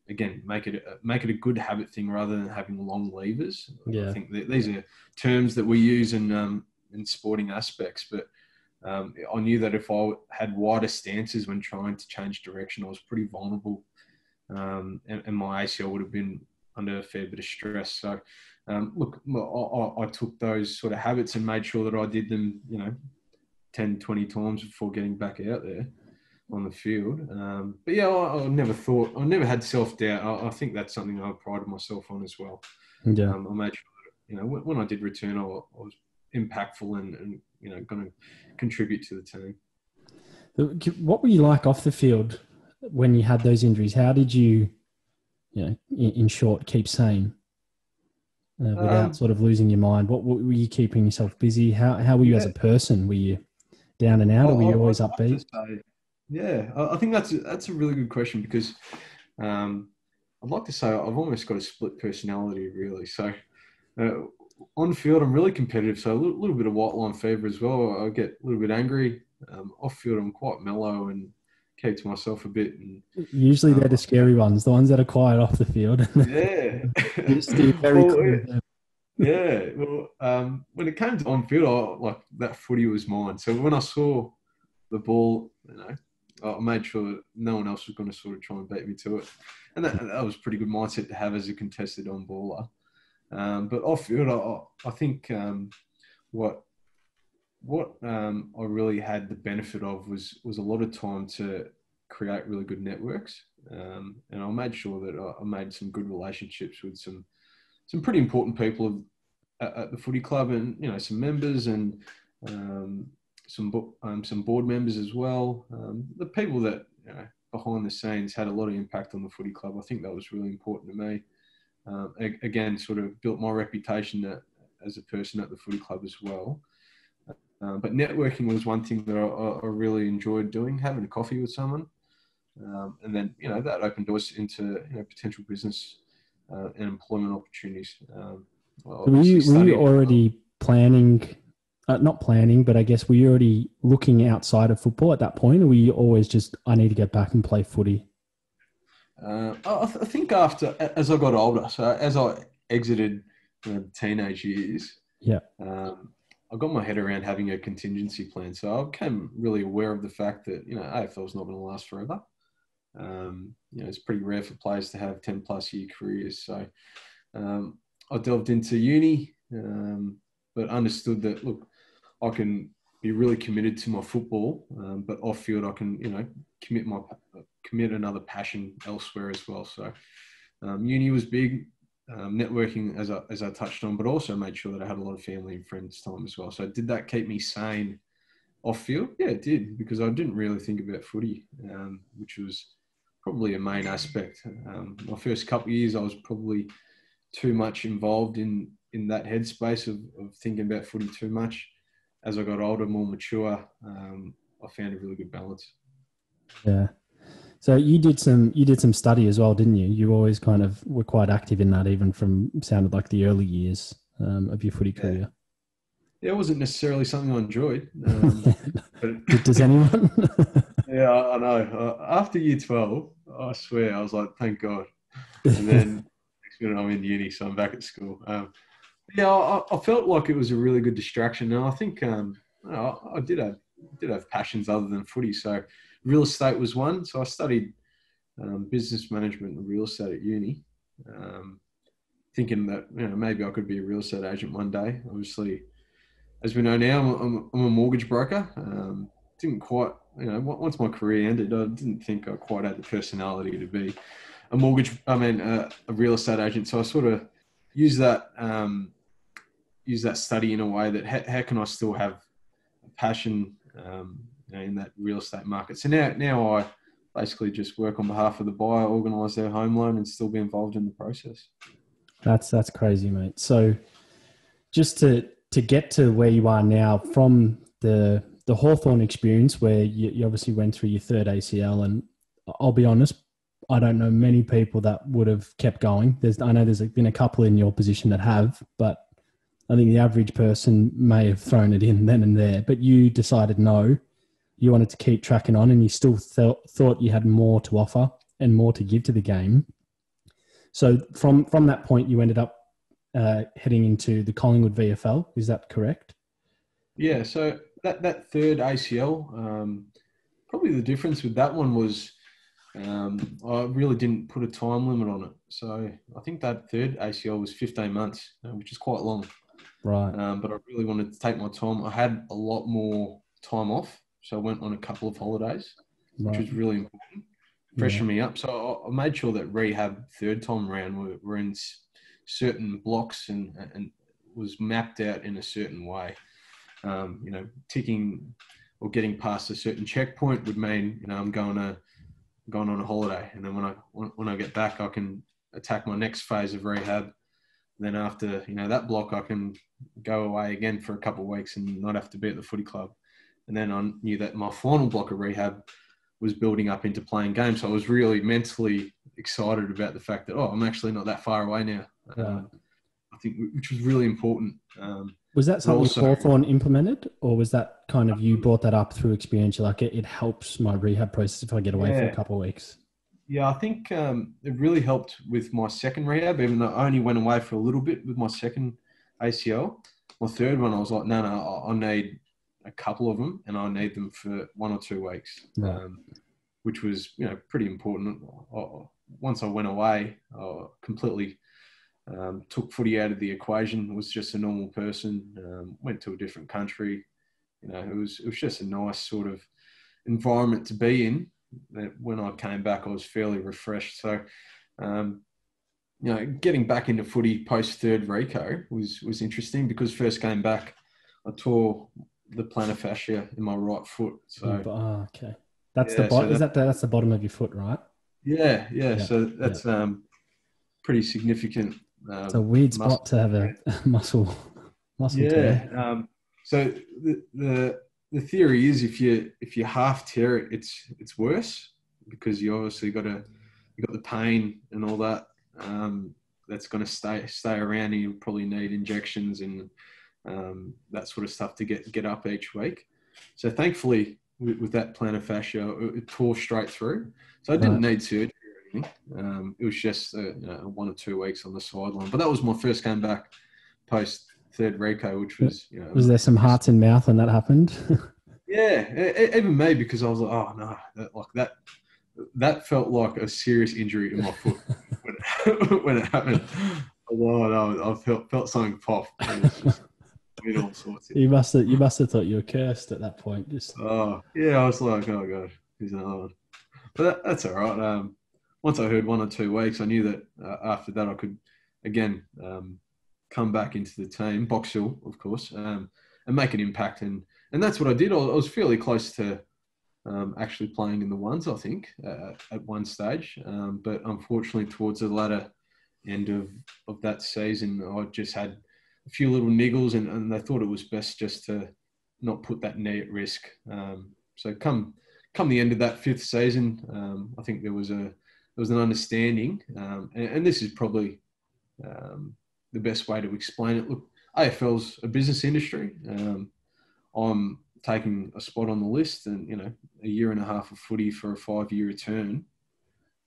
Speaker 2: Again, make it a good habit thing rather than having long levers. Yeah. I think that these are terms that we use in sporting aspects, but I knew that if I had wider stances when trying to change direction, I was pretty vulnerable, and my ACL would have been under a fair bit of stress. So, look, I took those sort of habits and made sure that I did them, 10, 20 times before getting back out there on the field. But yeah, I never had self-doubt. I think that's something I prided myself on as well. Yeah. I made sure that, when I did return, I was impactful and going to contribute to the team.
Speaker 1: What were you like off the field when you had those injuries? How did you, in short, keep sane without sort of losing your mind? What were you keeping yourself busy? How were you as a person? Were you down and out, or were you always upbeat?
Speaker 2: I think that's a really good question, because I'd like to say I've almost got a split personality, really. So on field, I'm really competitive, so a little bit of white line fever as well. I get a little bit angry. Off field, I'm quite mellow and keep to myself a bit. And
Speaker 1: usually they're the scary ones, the ones that are quiet off the field.
Speaker 2: Yeah.
Speaker 1: You steer very clear of them.
Speaker 2: Yeah. Well, when it came to on field, that footy was mine. So when I saw the ball, I made sure that no one else was going to sort of try and beat me to it. And that was a pretty good mindset to have as a contested on baller. But off field, I think what I really had the benefit of was a lot of time to create really good networks. And I made sure that I made some good relationships with some pretty important people at the footy club, and some members and some board members as well. The people that behind the scenes had a lot of impact on the footy club. I think that was really important to me. Again, sort of built my reputation as a person at the footy club as well. But networking was one thing that I really enjoyed doing, having a coffee with someone. And then, that opened doors into, potential business and employment opportunities.
Speaker 1: Were you already planning, not planning, but I guess were you already looking outside of football at that point, or were you always just, I need to get back and play footy?
Speaker 2: I think as I got older, so as I exited the teenage years,
Speaker 1: yeah,
Speaker 2: I got my head around having a contingency plan. So I became really aware of the fact that, AFL's not going to last forever. It's pretty rare for players to have 10 plus year careers. So I delved into uni, but understood that, look, I can be really committed to my football, but off field I can, commit another passion elsewhere as well. So uni was big, networking as I touched on, but also made sure that I had a lot of family and friends time as well. So did that keep me sane off field? Yeah, it did, because I didn't really think about footy, which was probably a main aspect. My first couple of years, I was probably too much involved in that headspace of thinking about footy too much. As I got older, more mature, I found a really good balance.
Speaker 1: Yeah. So you did some study as well, didn't you? You always kind of were quite active in that, even from sounded like the early years of your footy career.
Speaker 2: Yeah, it wasn't necessarily something I enjoyed. But
Speaker 1: Does anyone?
Speaker 2: Yeah, I know. After year 12, I swear, I was like, thank God. And then next minute I'm in uni, so I'm back at school. I felt like it was a really good distraction. And I think I did have passions other than footy. So real estate was one. So I studied business management and real estate at uni, thinking that maybe I could be a real estate agent one day. Obviously, as we know now, I'm a mortgage broker. Didn't quite, once my career ended, I didn't think I quite had the personality to be a real estate agent. So I sort of use that study in a way that how can I still have a passion in that real estate market. So now I basically just work on behalf of the buyer, organise their home loan, and still be involved in the process.
Speaker 1: That's crazy, mate. So just to get to where you are now, from the Hawthorn experience, where you obviously went through your third ACL, and I'll be honest, I don't know many people that would have kept going. I know there's been a couple in your position that have, but I think the average person may have thrown it in then and there. But you decided no, you wanted to keep tracking on, and you still thought you had more to offer and more to give to the game. So from that point, you ended up heading into the Collingwood VFL. Is that correct?
Speaker 2: Yeah. So that third ACL, probably the difference with that one was I really didn't put a time limit on it. So I think that third ACL was 15 months, which is quite long.
Speaker 1: Right.
Speaker 2: But I really wanted to take my time. I had a lot more time off, so I went on a couple of holidays, which was really important, freshen me up. So I made sure that rehab third time around were in certain blocks and was mapped out in a certain way. Ticking or getting past a certain checkpoint would mean I'm going on a holiday, and then when I get back, I can attack my next phase of rehab. Then after that block, I can go away again for a couple of weeks and not have to be at the footy club. And then I knew that my final block of rehab was building up into playing games. So I was really mentally excited about the fact that I'm actually not that far away now. I think, which was really important.
Speaker 1: Was that something Hawthorn implemented, or was that kind of you brought that up through experience? You're like, it helps my rehab process if I get away for a couple of weeks?
Speaker 2: Yeah, I think it really helped with my second rehab, even though I only went away for a little bit with my second ACL. My third one, I was like, no, I need a couple of them, and I need them for 1 or 2 weeks, which was pretty important. Once I went away, I completely took footy out of the equation. Was just a normal person. Went to a different country. It was just a nice sort of environment to be in. That when I came back, I was fairly refreshed. So, getting back into footy post third Rico was interesting, because first came back, I tore the plantar fascia in my right foot. So,
Speaker 1: okay, that's the bottom. That's the bottom of your foot, right?
Speaker 2: Yeah. So that's pretty significant.
Speaker 1: It's a weird spot to have a muscle.
Speaker 2: Yeah. So the theory is if you half tear it, it's worse. because you obviously you got the pain and all that. That's going to stay around, and you'll probably need injections and that sort of stuff to get up each week. So thankfully, with that plantar fascia, it tore straight through. So I didn't need surgery or anything. It was just 1 or 2 weeks on the sideline. But that was my first game back post third Rico, which was
Speaker 1: Was there some hearts in mouth when that happened?
Speaker 2: Yeah, even me, because I was like, oh no, that felt like a serious injury in my foot when it happened. I felt something pop. And it's just all sorts.
Speaker 1: You must have thought you were cursed at that point.
Speaker 2: Oh yeah, I was like, oh god, he's another one. But that's all right. Once I heard 1 or 2 weeks, I knew that after that I could again come back into the team, Box Hill, of course, and make an impact. And that's what I did. I was fairly close to actually playing in the ones, I think, at one stage. But unfortunately, towards the latter end of that season, I just had a few little niggles, and they thought it was best just to not put that knee at risk. So come the end of that 5th season, I think there was an understanding, and this is probably the best way to explain it. Look, AFL's a business industry. I'm taking a spot on the list, and a year and a half of footy for a 5-year return,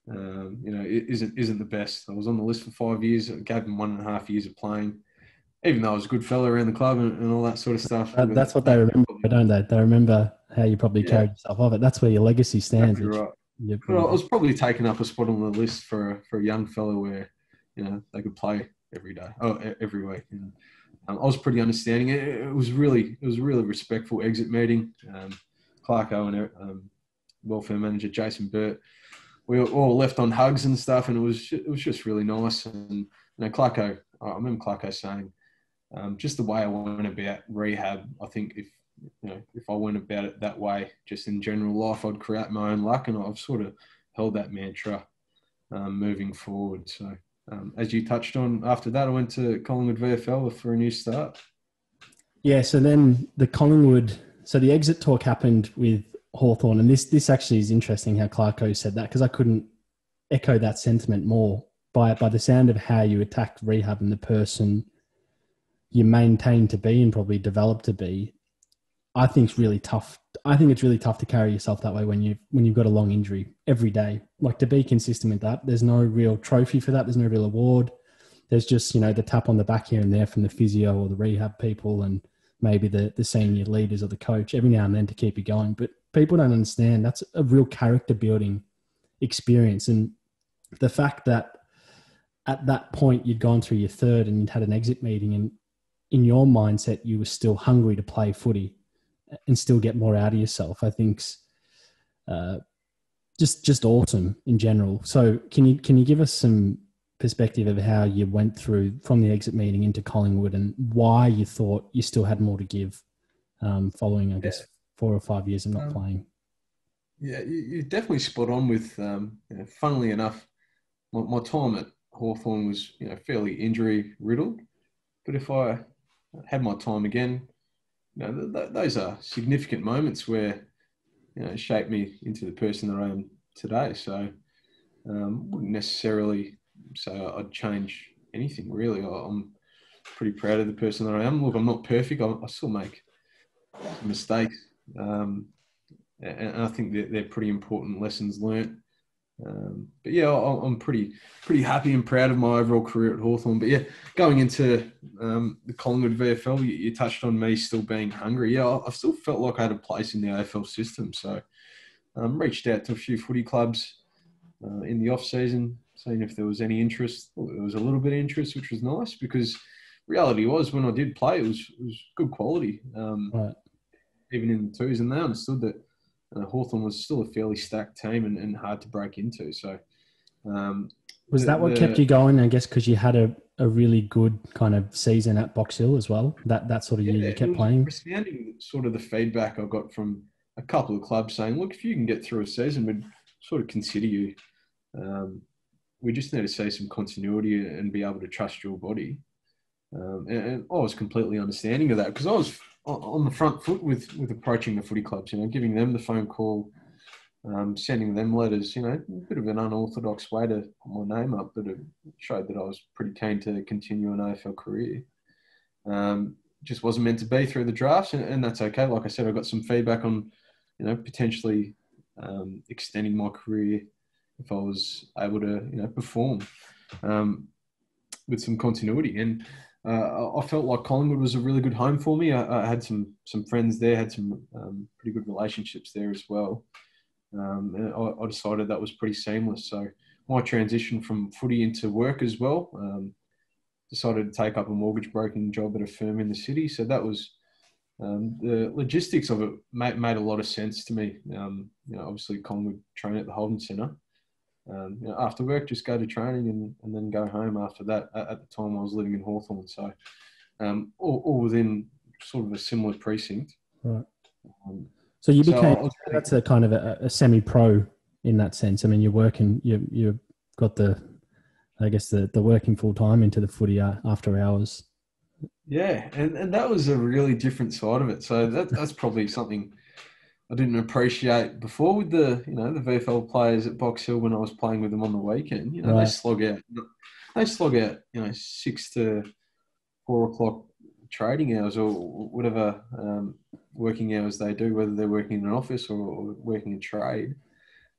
Speaker 2: it isn't the best. I was on the list for 5 years. I gave them 1.5 years of playing, even though I was a good fella around the club and all that sort of stuff.
Speaker 1: That's what they remember, don't they? They remember how you probably carried yourself off it. That's where your legacy stands.
Speaker 2: Right. But I was probably taking up a spot on the list for a young fella where they could play every week. And, I was pretty understanding. It was a really respectful exit meeting. Clarko and welfare manager Jason Burt, we all left on hugs and stuff, and it was just really nice. And Clarko, I remember Clarko saying, just the way I went about rehab, I think if I went about it that way, just in general life, I'd create my own luck, and I've sort of held that mantra moving forward. So. As you touched on, after that, I went to Collingwood VFL for a new start.
Speaker 1: Yeah, so then the exit talk happened with Hawthorn, and this actually is interesting how Clarko said that, because I couldn't echo that sentiment more. By the sound of how you attacked rehab and the person you maintained to be and probably developed to be, I think it's really tough. I think it's really tough to carry yourself that way when you've got a long injury every day. Like, to be consistent with that, there's no real trophy for that. There's no real award. There's just, the tap on the back here and there from the physio or the rehab people and maybe the senior leaders or the coach every now and then to keep you going. But people don't understand that's a real character building experience. And the fact that at that point you'd gone through your third and you'd had an exit meeting, and in your mindset you were still hungry to play footy and still get more out of yourself, I think's just awesome in general. So can you give us some perspective of how you went through from the exit meeting into Collingwood and why you thought you still had more to give following, I guess, 4 or 5 years of not playing?
Speaker 2: Yeah, you're definitely spot on with, funnily enough, my time at Hawthorn was, fairly injury riddled. But if I had my time again, those are significant moments where, shaped me into the person that I am today. So wouldn't necessarily say I'd change anything, really. I'm pretty proud of the person that I am. Look, I'm not perfect. I still make mistakes. And I think they're pretty important lessons learnt. But yeah, I'm pretty happy and proud of my overall career at Hawthorn. But yeah, going into the Collingwood VFL, you touched on me still being hungry. Yeah, I still felt like I had a place in the AFL system. So reached out to a few footy clubs in the off-season, seeing if there was any interest. Well, there was a little bit of interest, which was nice, because reality was when I did play, it was good quality,
Speaker 1: Right.
Speaker 2: even in the twos, and they understood that Hawthorn was still a fairly stacked team and hard to break into. So
Speaker 1: was that what kept you going, I guess, because you had a really good kind of season at Box Hill as well, that sort of year you kept playing?
Speaker 2: Resounding sort of the feedback I got from a couple of clubs saying, look, if you can get through a season, we'd sort of consider you. We just need to see some continuity and be able to trust your body. And I was completely understanding of that, because I was on the front foot with approaching the footy clubs, giving them the phone call, sending them letters, you know, a bit of an unorthodox way to put my name up, but it showed that I was pretty keen to continue an AFL career. Just wasn't meant to be through the drafts, and that's okay. Like I said, I got some feedback on, you know, potentially extending my career if I was able to, you know, perform with some continuity. And I felt like Collingwood was a really good home for me. I had some friends there, had some pretty good relationships there as well. And I decided that was pretty seamless. So my transition from footy into work as well, decided to take up a mortgage broking job at a firm in the city. So that was the logistics of it made a lot of sense to me. You know, obviously Collingwood train at the Holden Centre. You know, after work, just go to training and then go home after that. At the time, I was living in Hawthorn, so all within sort of a similar precinct.
Speaker 1: Right. So you became, that's a kind of a semi-pro in that sense. I mean, you're working, you've got the working full time into the footy after hours.
Speaker 2: Yeah, and that was a really different side of it. So that's probably something I didn't appreciate before with the, you know, the VFL players at Box Hill when I was playing with them on the weekend. You know,
Speaker 1: right.
Speaker 2: they slog out, you know, 6 to 4 o'clock trading hours or whatever working hours they do, whether they're working in an office or working in trade.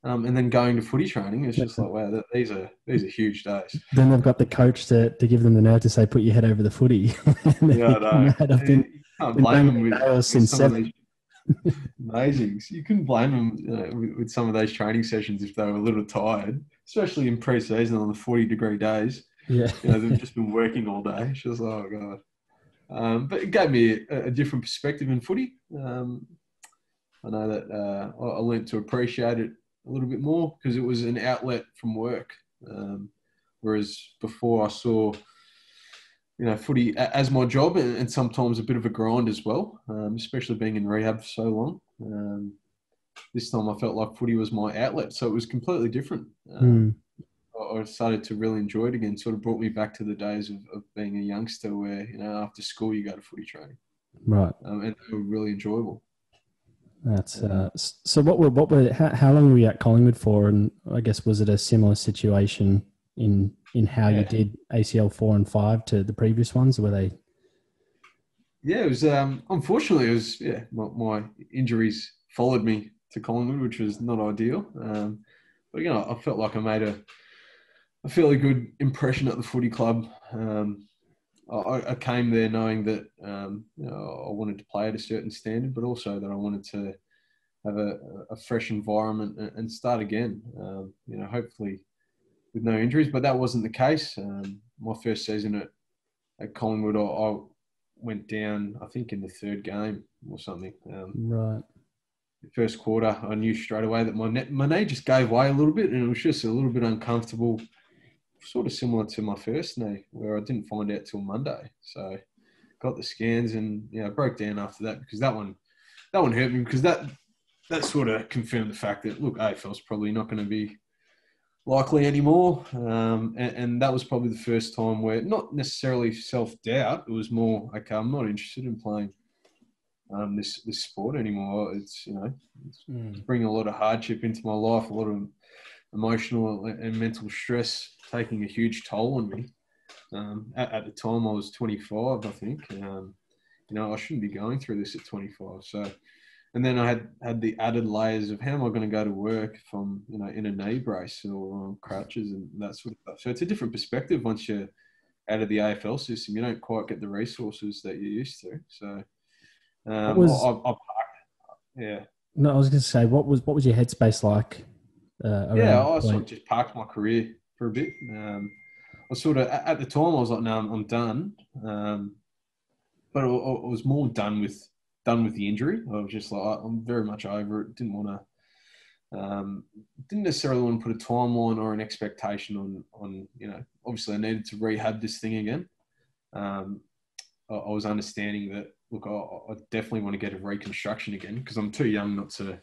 Speaker 2: And then going to footy training, it's just like, wow, these are huge days.
Speaker 1: Then they've got the coach to give them the nerve to say, put your head over the footy.
Speaker 2: Yeah, I know. You can't blame them with some of these amazing. You couldn't blame them, you know, with some of those training sessions if they were a little tired, especially in pre-season on the 40-degree days.
Speaker 1: Yeah,
Speaker 2: you know, they've just been working all day. It's just, oh god. But it gave me a different perspective in footy. I know that I learned to appreciate it a little bit more because it was an outlet from work. Whereas before I saw, you know, footy as my job and sometimes a bit of a grind as well, especially being in rehab for so long. This time I felt like footy was my outlet, so it was completely different. I started to really enjoy it again, sort of brought me back to the days of being a youngster where, you know, after school you go to footy training.
Speaker 1: Right.
Speaker 2: And they were really enjoyable.
Speaker 1: That's so how long were you at Collingwood for? And I guess, was it a similar situation in how you did ACL 4 and 5 to the previous ones? Or were they?
Speaker 2: Yeah, it was, unfortunately, it was, my injuries followed me to Collingwood, which was not ideal. But, you know, I felt like I made a fairly good impression at the footy club. I came there knowing that, you know, I wanted to play at a certain standard, but also that I wanted to have a fresh environment and start again, you know, hopefully with no injuries. But that wasn't the case. My first season at Collingwood, I went down, I think, in the third game or something.
Speaker 1: Right.
Speaker 2: The first quarter, I knew straight away that my knee just gave way a little bit, and it was just a little bit uncomfortable, sort of similar to my first knee, where I didn't find out till Monday. So got the scans and, you know, broke down after that because that one hurt me because that sort of confirmed the fact that, look, AFL's probably not going to be likely anymore. And that was probably the first time where, not necessarily self-doubt, it was more, okay, I'm not interested in playing this sport anymore. It's, you know, it's bringing a lot of hardship into my life, a lot of emotional and mental stress taking a huge toll on me. At the time, I was 25, I think. You know, I shouldn't be going through this at 25. So, and then I had the added layers of how am I going to go to work if I'm, you know, in a knee brace or on crutches and that sort of stuff. So it's a different perspective once you're out of the AFL system. You don't quite get the resources that you're used to. So, I parked. Yeah.
Speaker 1: No, I was going to say, what was your headspace like?
Speaker 2: I sort of just parked my career for a bit. I was sort of, at the time, I was like, no, I'm done. But I was more done with the injury. I was just like, I'm very much over it. Didn't necessarily want to put a timeline or an expectation on, you know, obviously I needed to rehab this thing again. I was understanding that, look, I definitely want to get a reconstruction again because I'm too young not to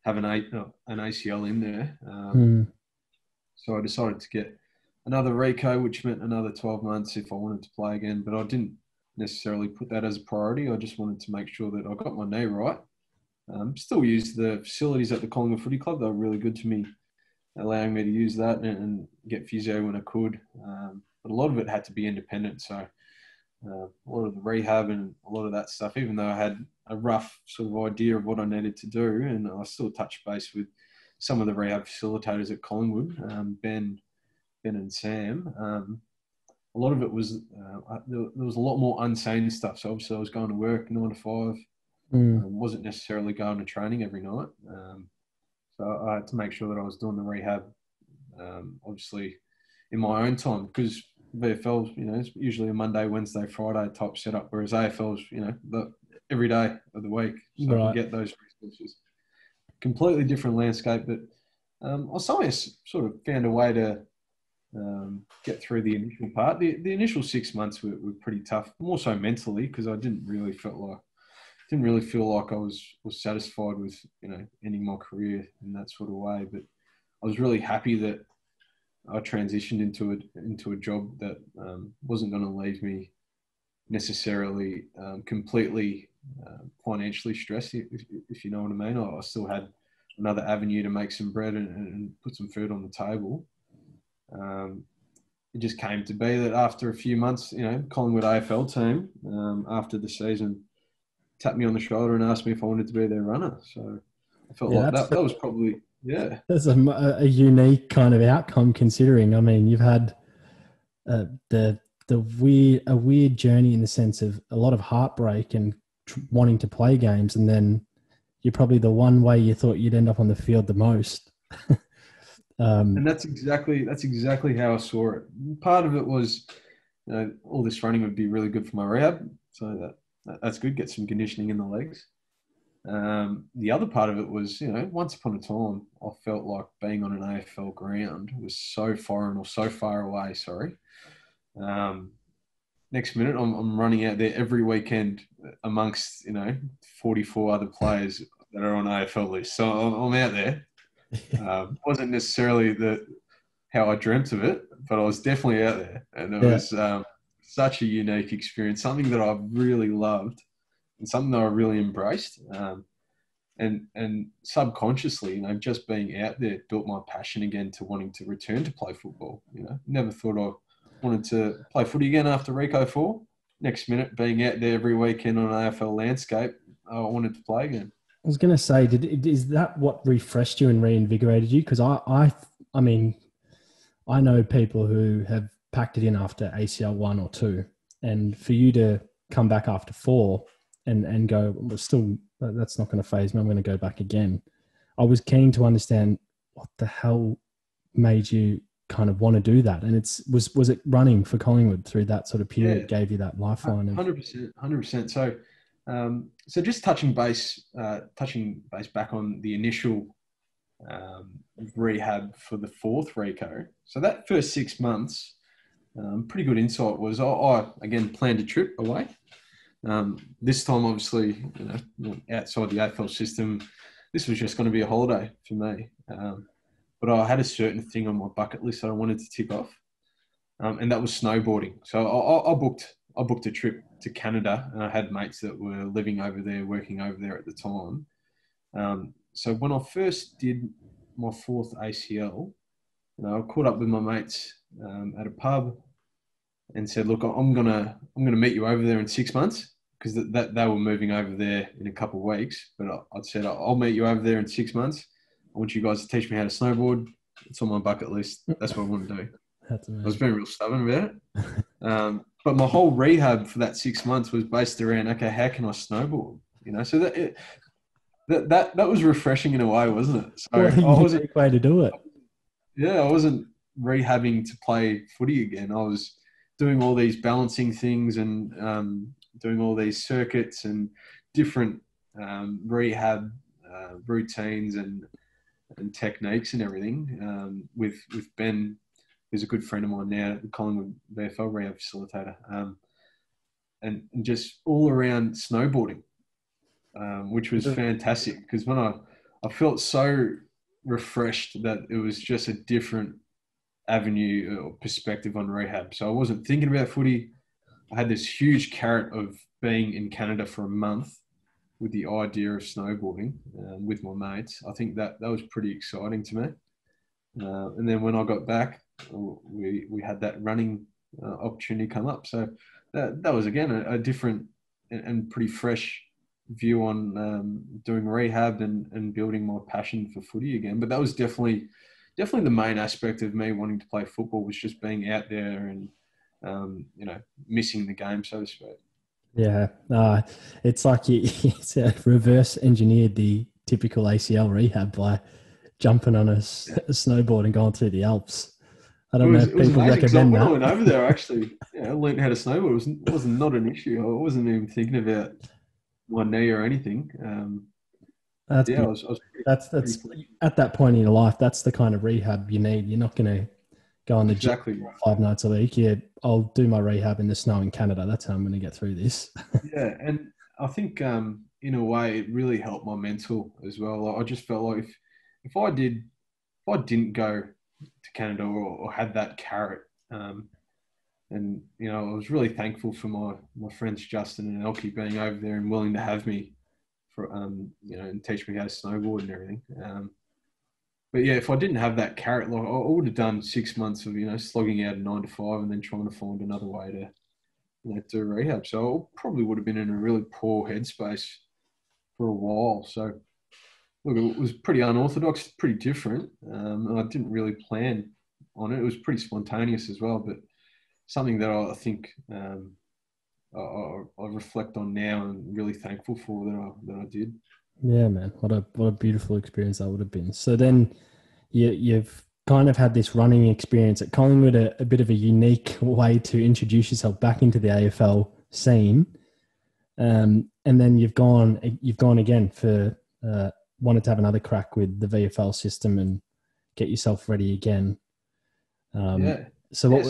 Speaker 2: have an ACL in there. So I decided to get another reco, which meant another 12 months if I wanted to play again. But I didn't necessarily put that as a priority. I just wanted to make sure that I got my knee right Still use the facilities at the Collingwood Footy Club. They were really good to me, allowing me to use that and get physio when I could. But a lot of it had to be independent. So a lot of the rehab and a lot of that stuff, even though I had a rough sort of idea of what I needed to do, and I still touched base with some of the rehab facilitators at Collingwood, Ben and Sam. A lot of it was, there was a lot more unsane stuff. So obviously I was going to work 9 to 5. Wasn't necessarily going to training every night. So I had to make sure that I was doing the rehab, obviously, in my own time, because VFL's, it's usually a Monday, Wednesday, Friday type setup, whereas AFL's, every day of the week. So I can get those resources. Completely different landscape, but I sort of found a way to get through the initial part. The initial 6 months were pretty tough, more so mentally, because I didn't really feel like I was satisfied with ending my career in that sort of way. But I was really happy that I transitioned into a job that wasn't going to leave me necessarily completely financially stressed, if you know what I mean. I still had another avenue to make some bread and put some food on the table. It just came to be that after a few months, Collingwood AFL team, after the season, tapped me on the shoulder and asked me if I wanted to be their runner. So I felt like that was probably,
Speaker 1: That's a unique kind of outcome, considering, I mean, you've had a weird journey in the sense of a lot of heartbreak and wanting to play games, and then you're probably the one way you thought you'd end up on the field the most.
Speaker 2: And that's exactly how I saw it. Part of it was, all this running would be really good for my rehab, so that's good. Get some conditioning in the legs. The other part of it was, once upon a time, I felt like being on an AFL ground was so foreign or so far away. Sorry. Next minute, I'm running out there every weekend amongst 44 other players that are on AFL lists. So I'm out there. Wasn't necessarily how I dreamt of it, but I was definitely out there, and it was such a unique experience, something that I really loved and something that I really embraced. And subconsciously, just being out there built my passion again to wanting to return to play football. Never thought I wanted to play footy again after Rico 4. Next minute, being out there every weekend on an AFL landscape, I wanted to play again.
Speaker 1: I was going to say, is that what refreshed you and reinvigorated you? Because I mean, I know people who have packed it in after ACL 1 or 2, and for you to come back after 4 and go, well, still, that's not going to faze me, I'm going to go back again. I was keen to understand what the hell made you kind of want to do that, and was it running for Collingwood through that sort of period gave you that lifeline?
Speaker 2: 100%. So just touching base back on the initial rehab for the 4th Rico. So that first 6 months, pretty good insight was I again planned a trip away. This time, obviously, outside the AFL system, this was just going to be a holiday for me. But I had a certain thing on my bucket list that I wanted to tick off, and that was snowboarding. So I booked a trip to Canada, and I had mates that were living over there, working over there at the time. So when I first did my 4th ACL, I caught up with my mates at a pub and said, "Look, I'm gonna meet you over there in 6 months," because they were moving over there in a couple of weeks. But I'd said, "I'll meet you over there in 6 months. I want you guys to teach me how to snowboard. It's on my bucket list. That's what I want to do."
Speaker 1: That's amazing.
Speaker 2: I was being real stubborn about it. But my whole rehab for that 6 months was based around, okay, how can I snowboard? So that was refreshing in a way, wasn't it? So
Speaker 1: what a unique way to do it.
Speaker 2: Yeah, I wasn't rehabbing to play footy again. I was doing all these balancing things and doing all these circuits and different rehab routines and techniques and everything with Ben, who's a good friend of mine now, the Collingwood VFL rehab facilitator, and just all around snowboarding, which was fantastic, because when I felt so refreshed that it was just a different avenue or perspective on rehab. So I wasn't thinking about footy. I had this huge carrot of being in Canada for a month, with the idea of snowboarding with my mates. I think that was pretty exciting to me. And then when I got back, we had that running opportunity come up. So that was, again, a different and pretty fresh view on doing rehab and building my passion for footy again. But that was definitely the main aspect of me wanting to play football, was just being out there and, missing the game, so to speak.
Speaker 1: Yeah. It's like it's reverse engineered the typical ACL rehab by jumping on a snowboard and going through the Alps. I don't know if people recommend that.
Speaker 2: When I went over there, actually, I learned how to snowboard. It was not an issue. I wasn't even thinking about my knee or anything.
Speaker 1: That's
Speaker 2: I was
Speaker 1: that's at that point in your life, that's the kind of rehab you need. You're not going to go on the gym 5 nights a week. Yeah, I'll do my rehab in the snow in Canada. That's how I'm going to get through this.
Speaker 2: Yeah, and I think in a way it really helped my mental as well. Like, I just felt like if I didn't go to Canada or had that carrot, and I was really thankful for my friends Justin and Elkie being over there and willing to have me for and teach me how to snowboard and everything. But yeah, if I didn't have that carrot, like, I would have done 6 months of slogging out a 9 to 5 and then trying to find another way to do rehab. So I probably would have been in a really poor headspace for a while. So look, it was pretty unorthodox, pretty different, and I didn't really plan on it. It was pretty spontaneous as well, but something that I think I reflect on now and really thankful for that I did.
Speaker 1: Yeah, man, what a beautiful experience that would have been. So then you've kind of had this running experience at Collingwood, a bit of a unique way to introduce yourself back into the AFL scene, and then you've gone again for wanted to have another crack with the VFL system and get yourself ready again. So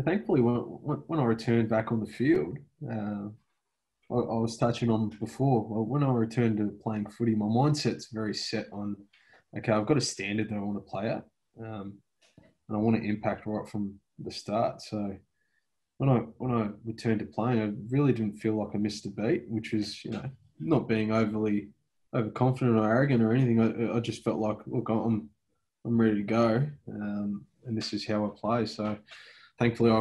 Speaker 2: thankfully, when I returned back on the field, I was touching on before. Well, when I returned to playing footy, my mindset's very set on, okay, I've got a standard that I want to play at, and I want to impact right from the start. So when I returned to playing, I really didn't feel like I missed a beat, which is not being overconfident or arrogant or anything. I just felt like, look, I'm ready to go, and this is how I play. So thankfully,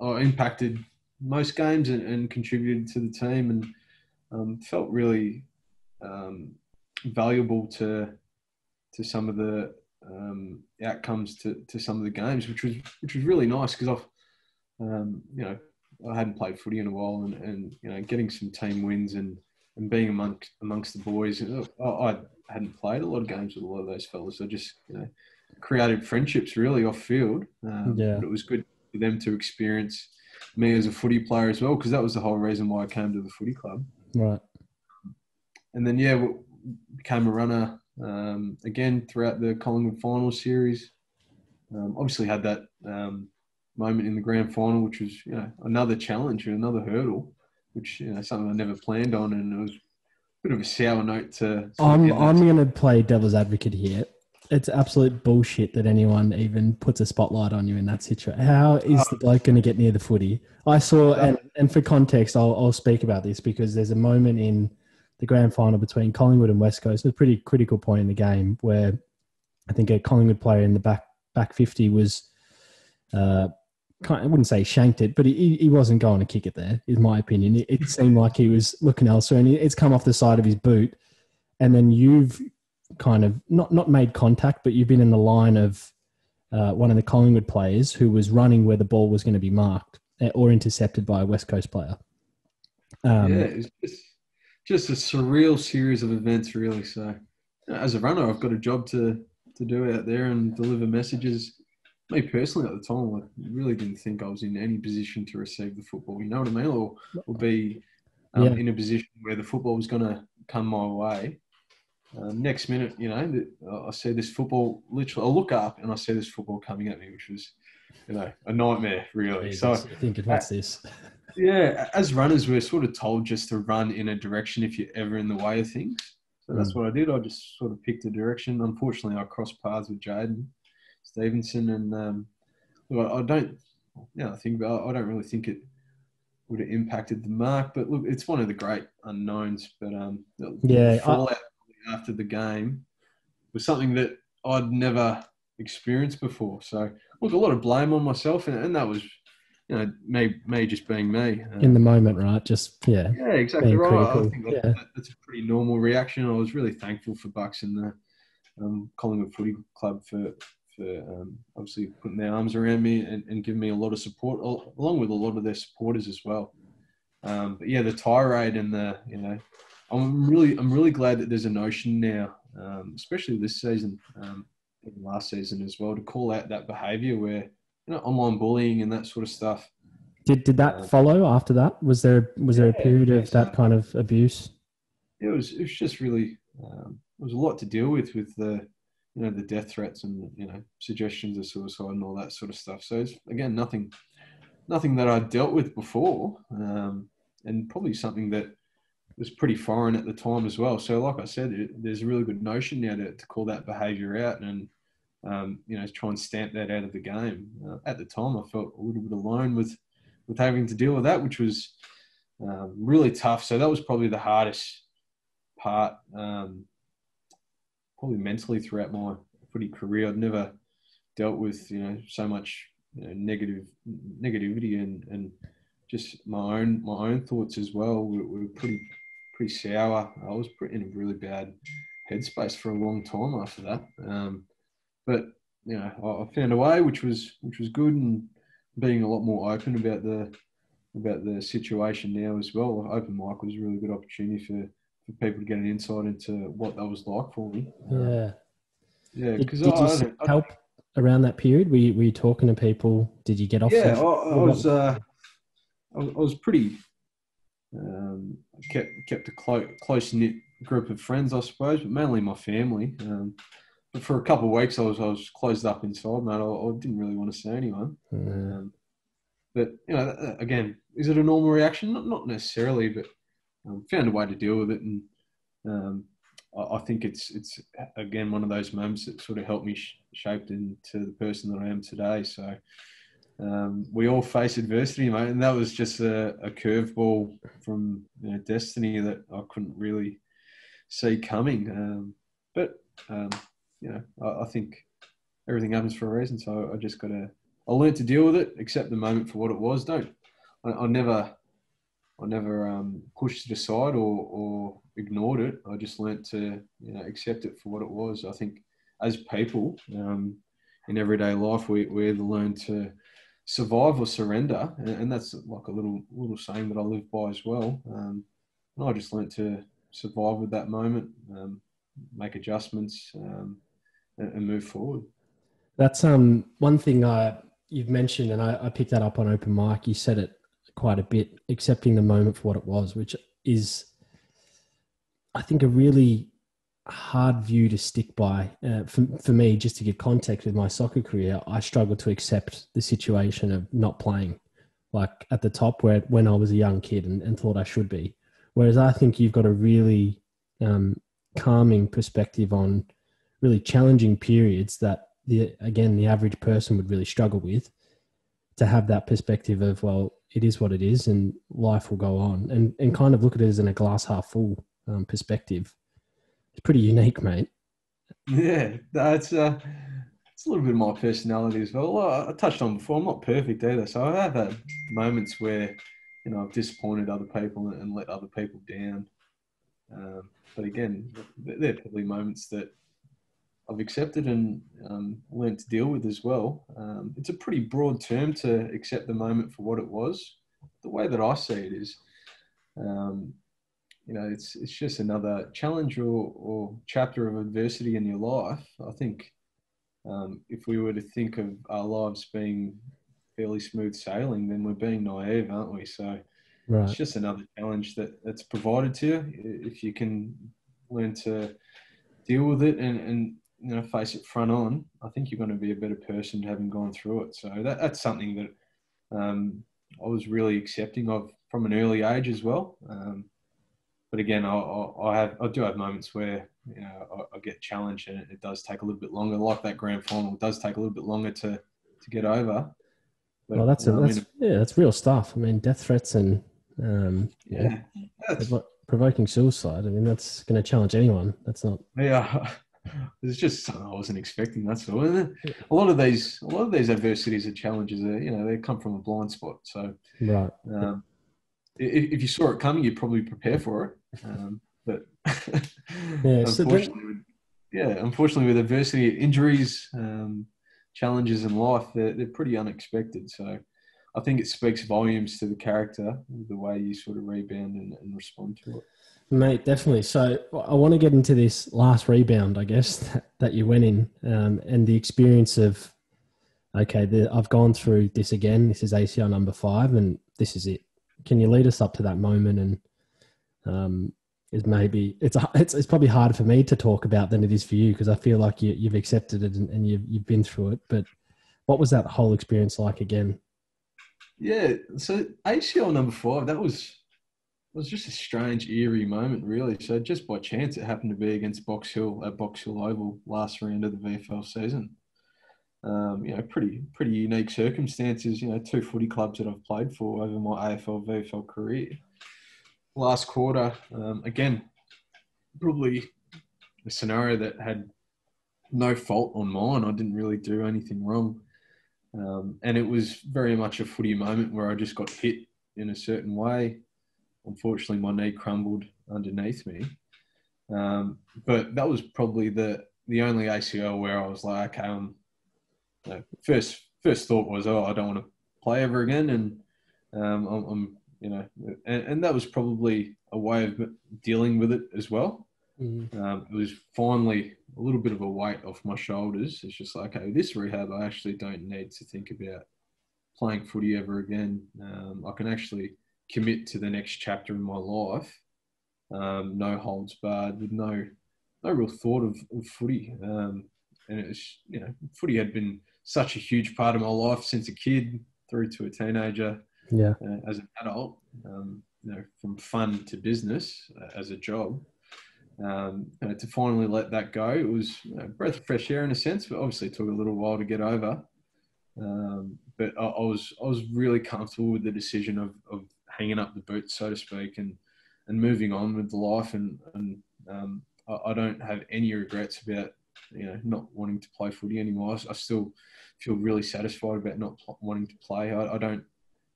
Speaker 2: I impacted most games and contributed to the team, and felt really valuable to some of the outcomes to some of the games, which was really nice, because I hadn't played footy in a while, and getting some team wins and being amongst the boys. I hadn't played a lot of games with a lot of those fellas. I just created friendships really off field. But it was good for them to experience me as a footy player as well, because that was the whole reason why I came to the footy club.
Speaker 1: Right.
Speaker 2: And then became a runner again throughout the Collingwood final series. Obviously had that moment in the grand final, which was another challenge and another hurdle, which something I never planned on, and it was a bit of a sour note to.
Speaker 1: I'm going to play devil's advocate here. It's absolute bullshit that anyone even puts a spotlight on you in that situation. How is the bloke going to get near the footy? I saw, and for context, I'll speak about this, because there's a moment in the grand final between Collingwood and West Coast, a pretty critical point in the game, where I think a Collingwood player in the back 50 was, I wouldn't say shanked it, but he wasn't going to kick it there, is my opinion. It seemed like he was looking elsewhere, and it's come off the side of his boot, and then you've kind of not made contact, but you've been in the line of one of the Collingwood players who was running where the ball was going to be marked or intercepted by a West Coast player.
Speaker 2: It's just a surreal series of events, really. So as a runner, I've got a job to do out there and deliver messages. Me personally, at the time, I really didn't think I was in any position to receive the football, you know what I mean? Or be in a position where the football was going to come my way. Next minute, I see this football, literally, I look up and I see this football coming at me, which was, a nightmare, really.
Speaker 1: Jesus, so thinking, what's this?
Speaker 2: Yeah, as runners, we're sort of told just to run in a direction if you're ever in the way of things. So that's what I did. I just sort of picked a direction. Unfortunately, I crossed paths with Jaden Stevenson, and I don't really think it would have impacted the mark. But look, it's one of the great unknowns. But
Speaker 1: Yeah,
Speaker 2: the fallout after the game was something that I'd never experienced before. So look, a lot of blame on myself, and that was, me just being me.
Speaker 1: In the moment, right? Just,
Speaker 2: Yeah, exactly
Speaker 1: being
Speaker 2: right. I
Speaker 1: critical.
Speaker 2: think
Speaker 1: Yeah.
Speaker 2: that's a pretty normal reaction. I was really thankful for Bucks and the Collingwood Footy Club for obviously putting their arms around me and giving me a lot of support, along with a lot of their supporters as well. But yeah, the tirade and I'm really glad that there's a notion now, especially this season, and last season as well, to call out that behaviour where online bullying and that sort of stuff.
Speaker 1: Did that follow after that? Was there a period of that kind of abuse?
Speaker 2: It was just really it was a lot to deal with the the death threats and suggestions of suicide and all that sort of stuff. So it's, again, nothing that I'd dealt with before, and probably something that was pretty foreign at the time as well. So like I said, there's a really good notion now to call that behaviour out and try and stamp that out of the game. At the time, I felt a little bit alone with having to deal with that, which was really tough. So that was probably the hardest part, probably mentally throughout my footy career. I'd never dealt with so much negativity and just my own thoughts as well were pretty sour. I was in a really bad headspace for a long time after that. But I found a way, which was good, and being a lot more open about the situation now as well. Open mic was a really good opportunity for people to get an insight into what that was like for me.
Speaker 1: Yeah,
Speaker 2: because
Speaker 1: did you seek help around that period? Were you talking to people? Did you get off?
Speaker 2: Yeah, I was pretty kept a close knit group of friends, I suppose, but mainly my family. But for a couple of weeks, I was closed up inside, mate. I didn't really want to see anyone. But again, is it a normal reaction? Not necessarily, but found a way to deal with it, and I think it's again one of those moments that sort of helped me shaped into the person that I am today. So we all face adversity, mate, and that was just a curveball from destiny that I couldn't really see coming. But I think everything happens for a reason. So I learned to deal with it, accept the moment for what it was. I never pushed it aside or ignored it. I just learnt to accept it for what it was. I think as people in everyday life, we either learn to survive or surrender, and that's like a little saying that I live by as well. And I just learnt to survive with that moment, make adjustments, and move forward.
Speaker 1: That's one thing you've mentioned, and I picked that up on open mic. You said it quite a bit, accepting the moment for what it was, which is, I think, a really hard view to stick by. For me, just to give context with my soccer career, I struggled to accept the situation of not playing, like at the top when I was a young kid and thought I should be. Whereas I think you've got a really calming perspective on really challenging periods that the average person would really struggle with, to have that perspective of, well, it is what it is and life will go on, and kind of look at it as in a glass half full perspective. It's pretty unique, mate.
Speaker 2: Yeah, it's a little bit of my personality as well. I touched on before, I'm not perfect either. So I have had moments where, I've disappointed other people and let other people down. But again, they're probably moments that I've accepted and learned to deal with as well. It's a pretty broad term to accept the moment for what it was. The way that I see it is, it's just another challenge or chapter of adversity in your life. I think if we were to think of our lives being fairly smooth sailing, then we're being naive, aren't we? So
Speaker 1: Right.
Speaker 2: It's just another challenge that's provided to you. If you can learn to deal with it and face it front on, I think you're going to be a better person having gone through it. So that's something that I was really accepting of from an early age as well. But again, I do have moments where I get challenged and it does take a little bit longer. Like that grand final, it does take a little bit longer to get over.
Speaker 1: Well,
Speaker 2: But
Speaker 1: that's real stuff. I mean, death threats and provoking suicide. I mean, that's going to challenge anyone. That's not.
Speaker 2: Yeah, it's just something I wasn't expecting. That's all. And a lot of these adversities and challenges they come from a blind spot. So,
Speaker 1: Right.
Speaker 2: If you saw it coming, you'd probably prepare for it. But
Speaker 1: Yeah.
Speaker 2: unfortunately, with adversity, injuries, challenges in life, they're pretty unexpected. So, I think it speaks volumes to the character, the way you sort of rebound and respond to it.
Speaker 1: Mate, definitely. So I want to get into this last rebound, I guess, that you went in, and the experience of, okay, I've gone through this again. This is ACL number 5, and this is it. Can you lead us up to that moment? And it's probably harder for me to talk about than it is for you, because I feel like you've accepted it and you've been through it. But what was that whole experience like again?
Speaker 2: Yeah, so ACL number 5, that was just a strange, eerie moment, really. So just by chance, it happened to be against Box Hill at Box Hill Oval last round of the VFL season. Pretty unique circumstances. 2 footy clubs that I've played for over my AFL VFL career. Last quarter, again, probably a scenario that had no fault on mine. I didn't really do anything wrong. And it was very much a footy moment where I just got hit in a certain way. Unfortunately, my knee crumbled underneath me. But that was probably the only ACL where I was like, first thought was, I don't want to play ever again. And and that was probably a way of dealing with it as well. It was finally a little bit of a weight off my shoulders. It's just like, okay, this rehab, I actually don't need to think about playing footy ever again. I can actually commit to the next chapter in my life, no holds barred, with no real thought of footy. And it was, footy had been such a huge part of my life since a kid through to a teenager, as an adult, from fun to business as a job. To finally let that go, it was a breath of fresh air in a sense, but obviously it took a little while to get over. But I was really comfortable with the decision of hanging up the boots, so to speak, and moving on with life. And I don't have any regrets about not wanting to play footy anymore. I still feel really satisfied about not wanting to play. I don't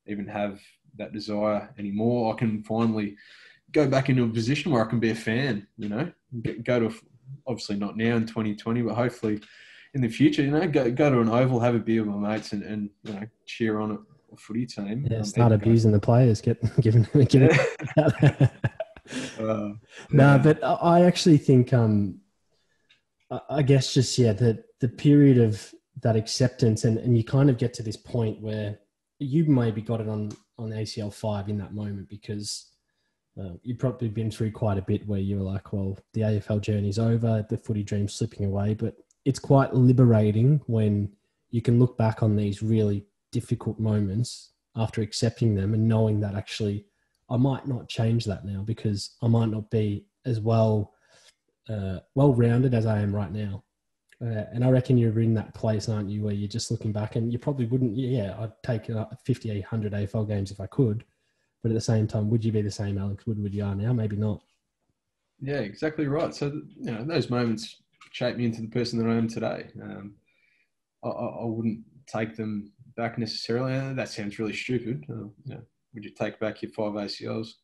Speaker 2: even have that desire anymore. I can finally go back into a position where I can be a fan. Go to obviously not now in 2020, but hopefully in the future, go to an oval, have a beer with my mates, and cheer on a footy team.
Speaker 1: Yeah, start abusing the players, giving. No, but I actually think, I guess just the period of that acceptance, and you kind of get to this point where you maybe got it on ACL 5 in that moment, because you've probably been through quite a bit where you were like, well, the AFL journey's over, the footy dream's slipping away. But it's quite liberating when you can look back on these really difficult moments after accepting them and knowing that actually I might not change that now, because I might not be as well-rounded as I am right now. And I reckon you're in that place, aren't you, where you're just looking back, and you probably wouldn't, I'd take 50, 100 AFL games if I could. But at the same time, would you be the same Alex Woodward you are now? Maybe not. Yeah,
Speaker 2: exactly right. So, those moments shaped me into the person that I am today. I wouldn't take them back necessarily. That sounds really stupid. Would you take back your 5 ACLs?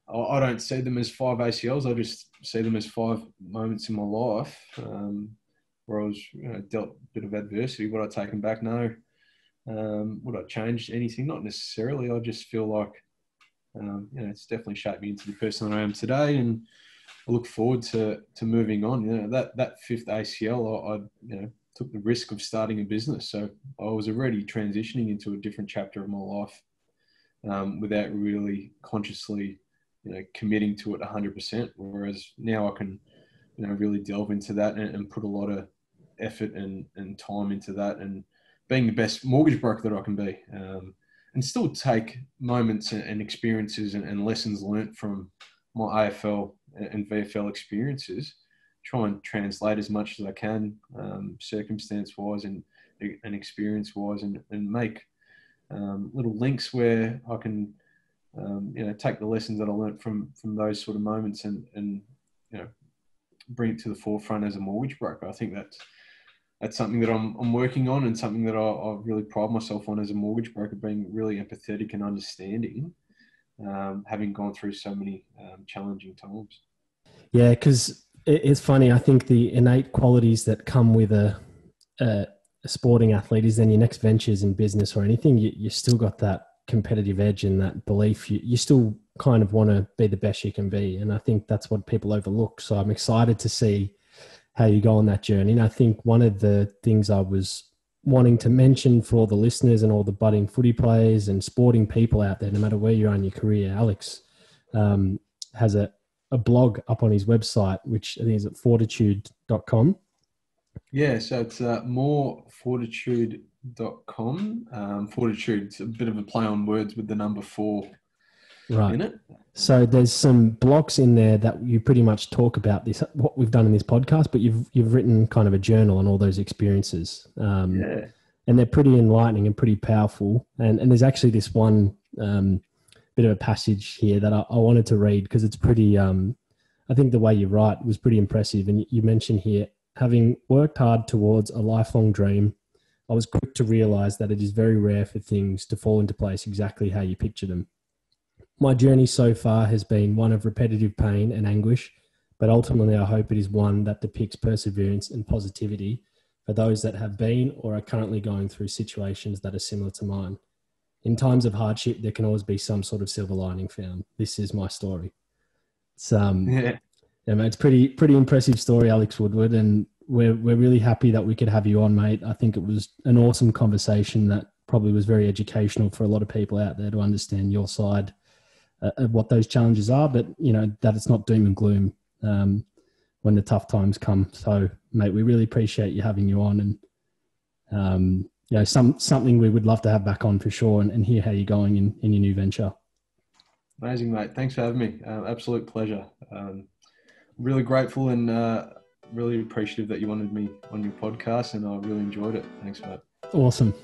Speaker 2: I don't see them as 5 ACLs. I just see them as 5 moments in my life where I was dealt a bit of adversity. Would I take them back? No. Would I change anything? Not necessarily. I just feel like it's definitely shaped me into the person that I am today, and I look forward to moving on. That 5th ACL, I took the risk of starting a business, so I was already transitioning into a different chapter of my life without really consciously committing to it 100%. Whereas now I can really delve into that and put a lot of effort and time into that, and being the best mortgage broker that I can be, and still take moments and experiences and lessons learnt from my AFL and VFL experiences, try and translate as much as I can, circumstance-wise and experience-wise, and make little links where I can, take the lessons that I learned from those sort of moments and bring it to the forefront as a mortgage broker. I think that's something that I'm working on, and something that I really pride myself on as a mortgage broker, being really empathetic and understanding, having gone through so many challenging times.
Speaker 1: Yeah, because it's funny. I think the innate qualities that come with a sporting athlete is then your next ventures in business or anything, you still got that competitive edge and that belief. You still kind of want to be the best you can be. And I think that's what people overlook. So I'm excited to see how you go on that journey. And I think one of the things I was wanting to mention for all the listeners and all the budding footy players and sporting people out there, no matter where you are in your career, Alex has a blog up on his website, which I think is at fortitude.com.
Speaker 2: Yeah, so it's morefortitude.com. Fortitude's a bit of a play on words with the number 4 in it.
Speaker 1: So there's some blocks in there that you pretty much talk about this, what we've done in this podcast, but you've written kind of a journal on all those experiences. And they're pretty enlightening and pretty powerful. And there's actually this one bit of a passage here that I wanted to read, because it's pretty, I think the way you write was pretty impressive. And you mentioned here, having worked hard towards a lifelong dream, I was quick to realize that it is very rare for things to fall into place exactly how you picture them. My journey so far has been one of repetitive pain and anguish, but ultimately I hope it is one that depicts perseverance and positivity for those that have been or are currently going through situations that are similar to mine. In times of hardship, there can always be some sort of silver lining found. This is my story. It's yeah, mate, it's pretty impressive story, Alex Woodward, and we're really happy that we could have you on, mate. I think it was an awesome conversation that probably was very educational for a lot of people out there to understand your side of what those challenges are, but that it's not doom and gloom when the tough times come. So, mate, we really appreciate you having you on, and something we would love to have back on for sure, and hear how you're going in your new venture.
Speaker 2: Amazing, mate. Thanks for having me. Absolute pleasure. Really grateful and really appreciative that you wanted me on your podcast, and I really enjoyed it. Thanks, mate.
Speaker 1: Awesome.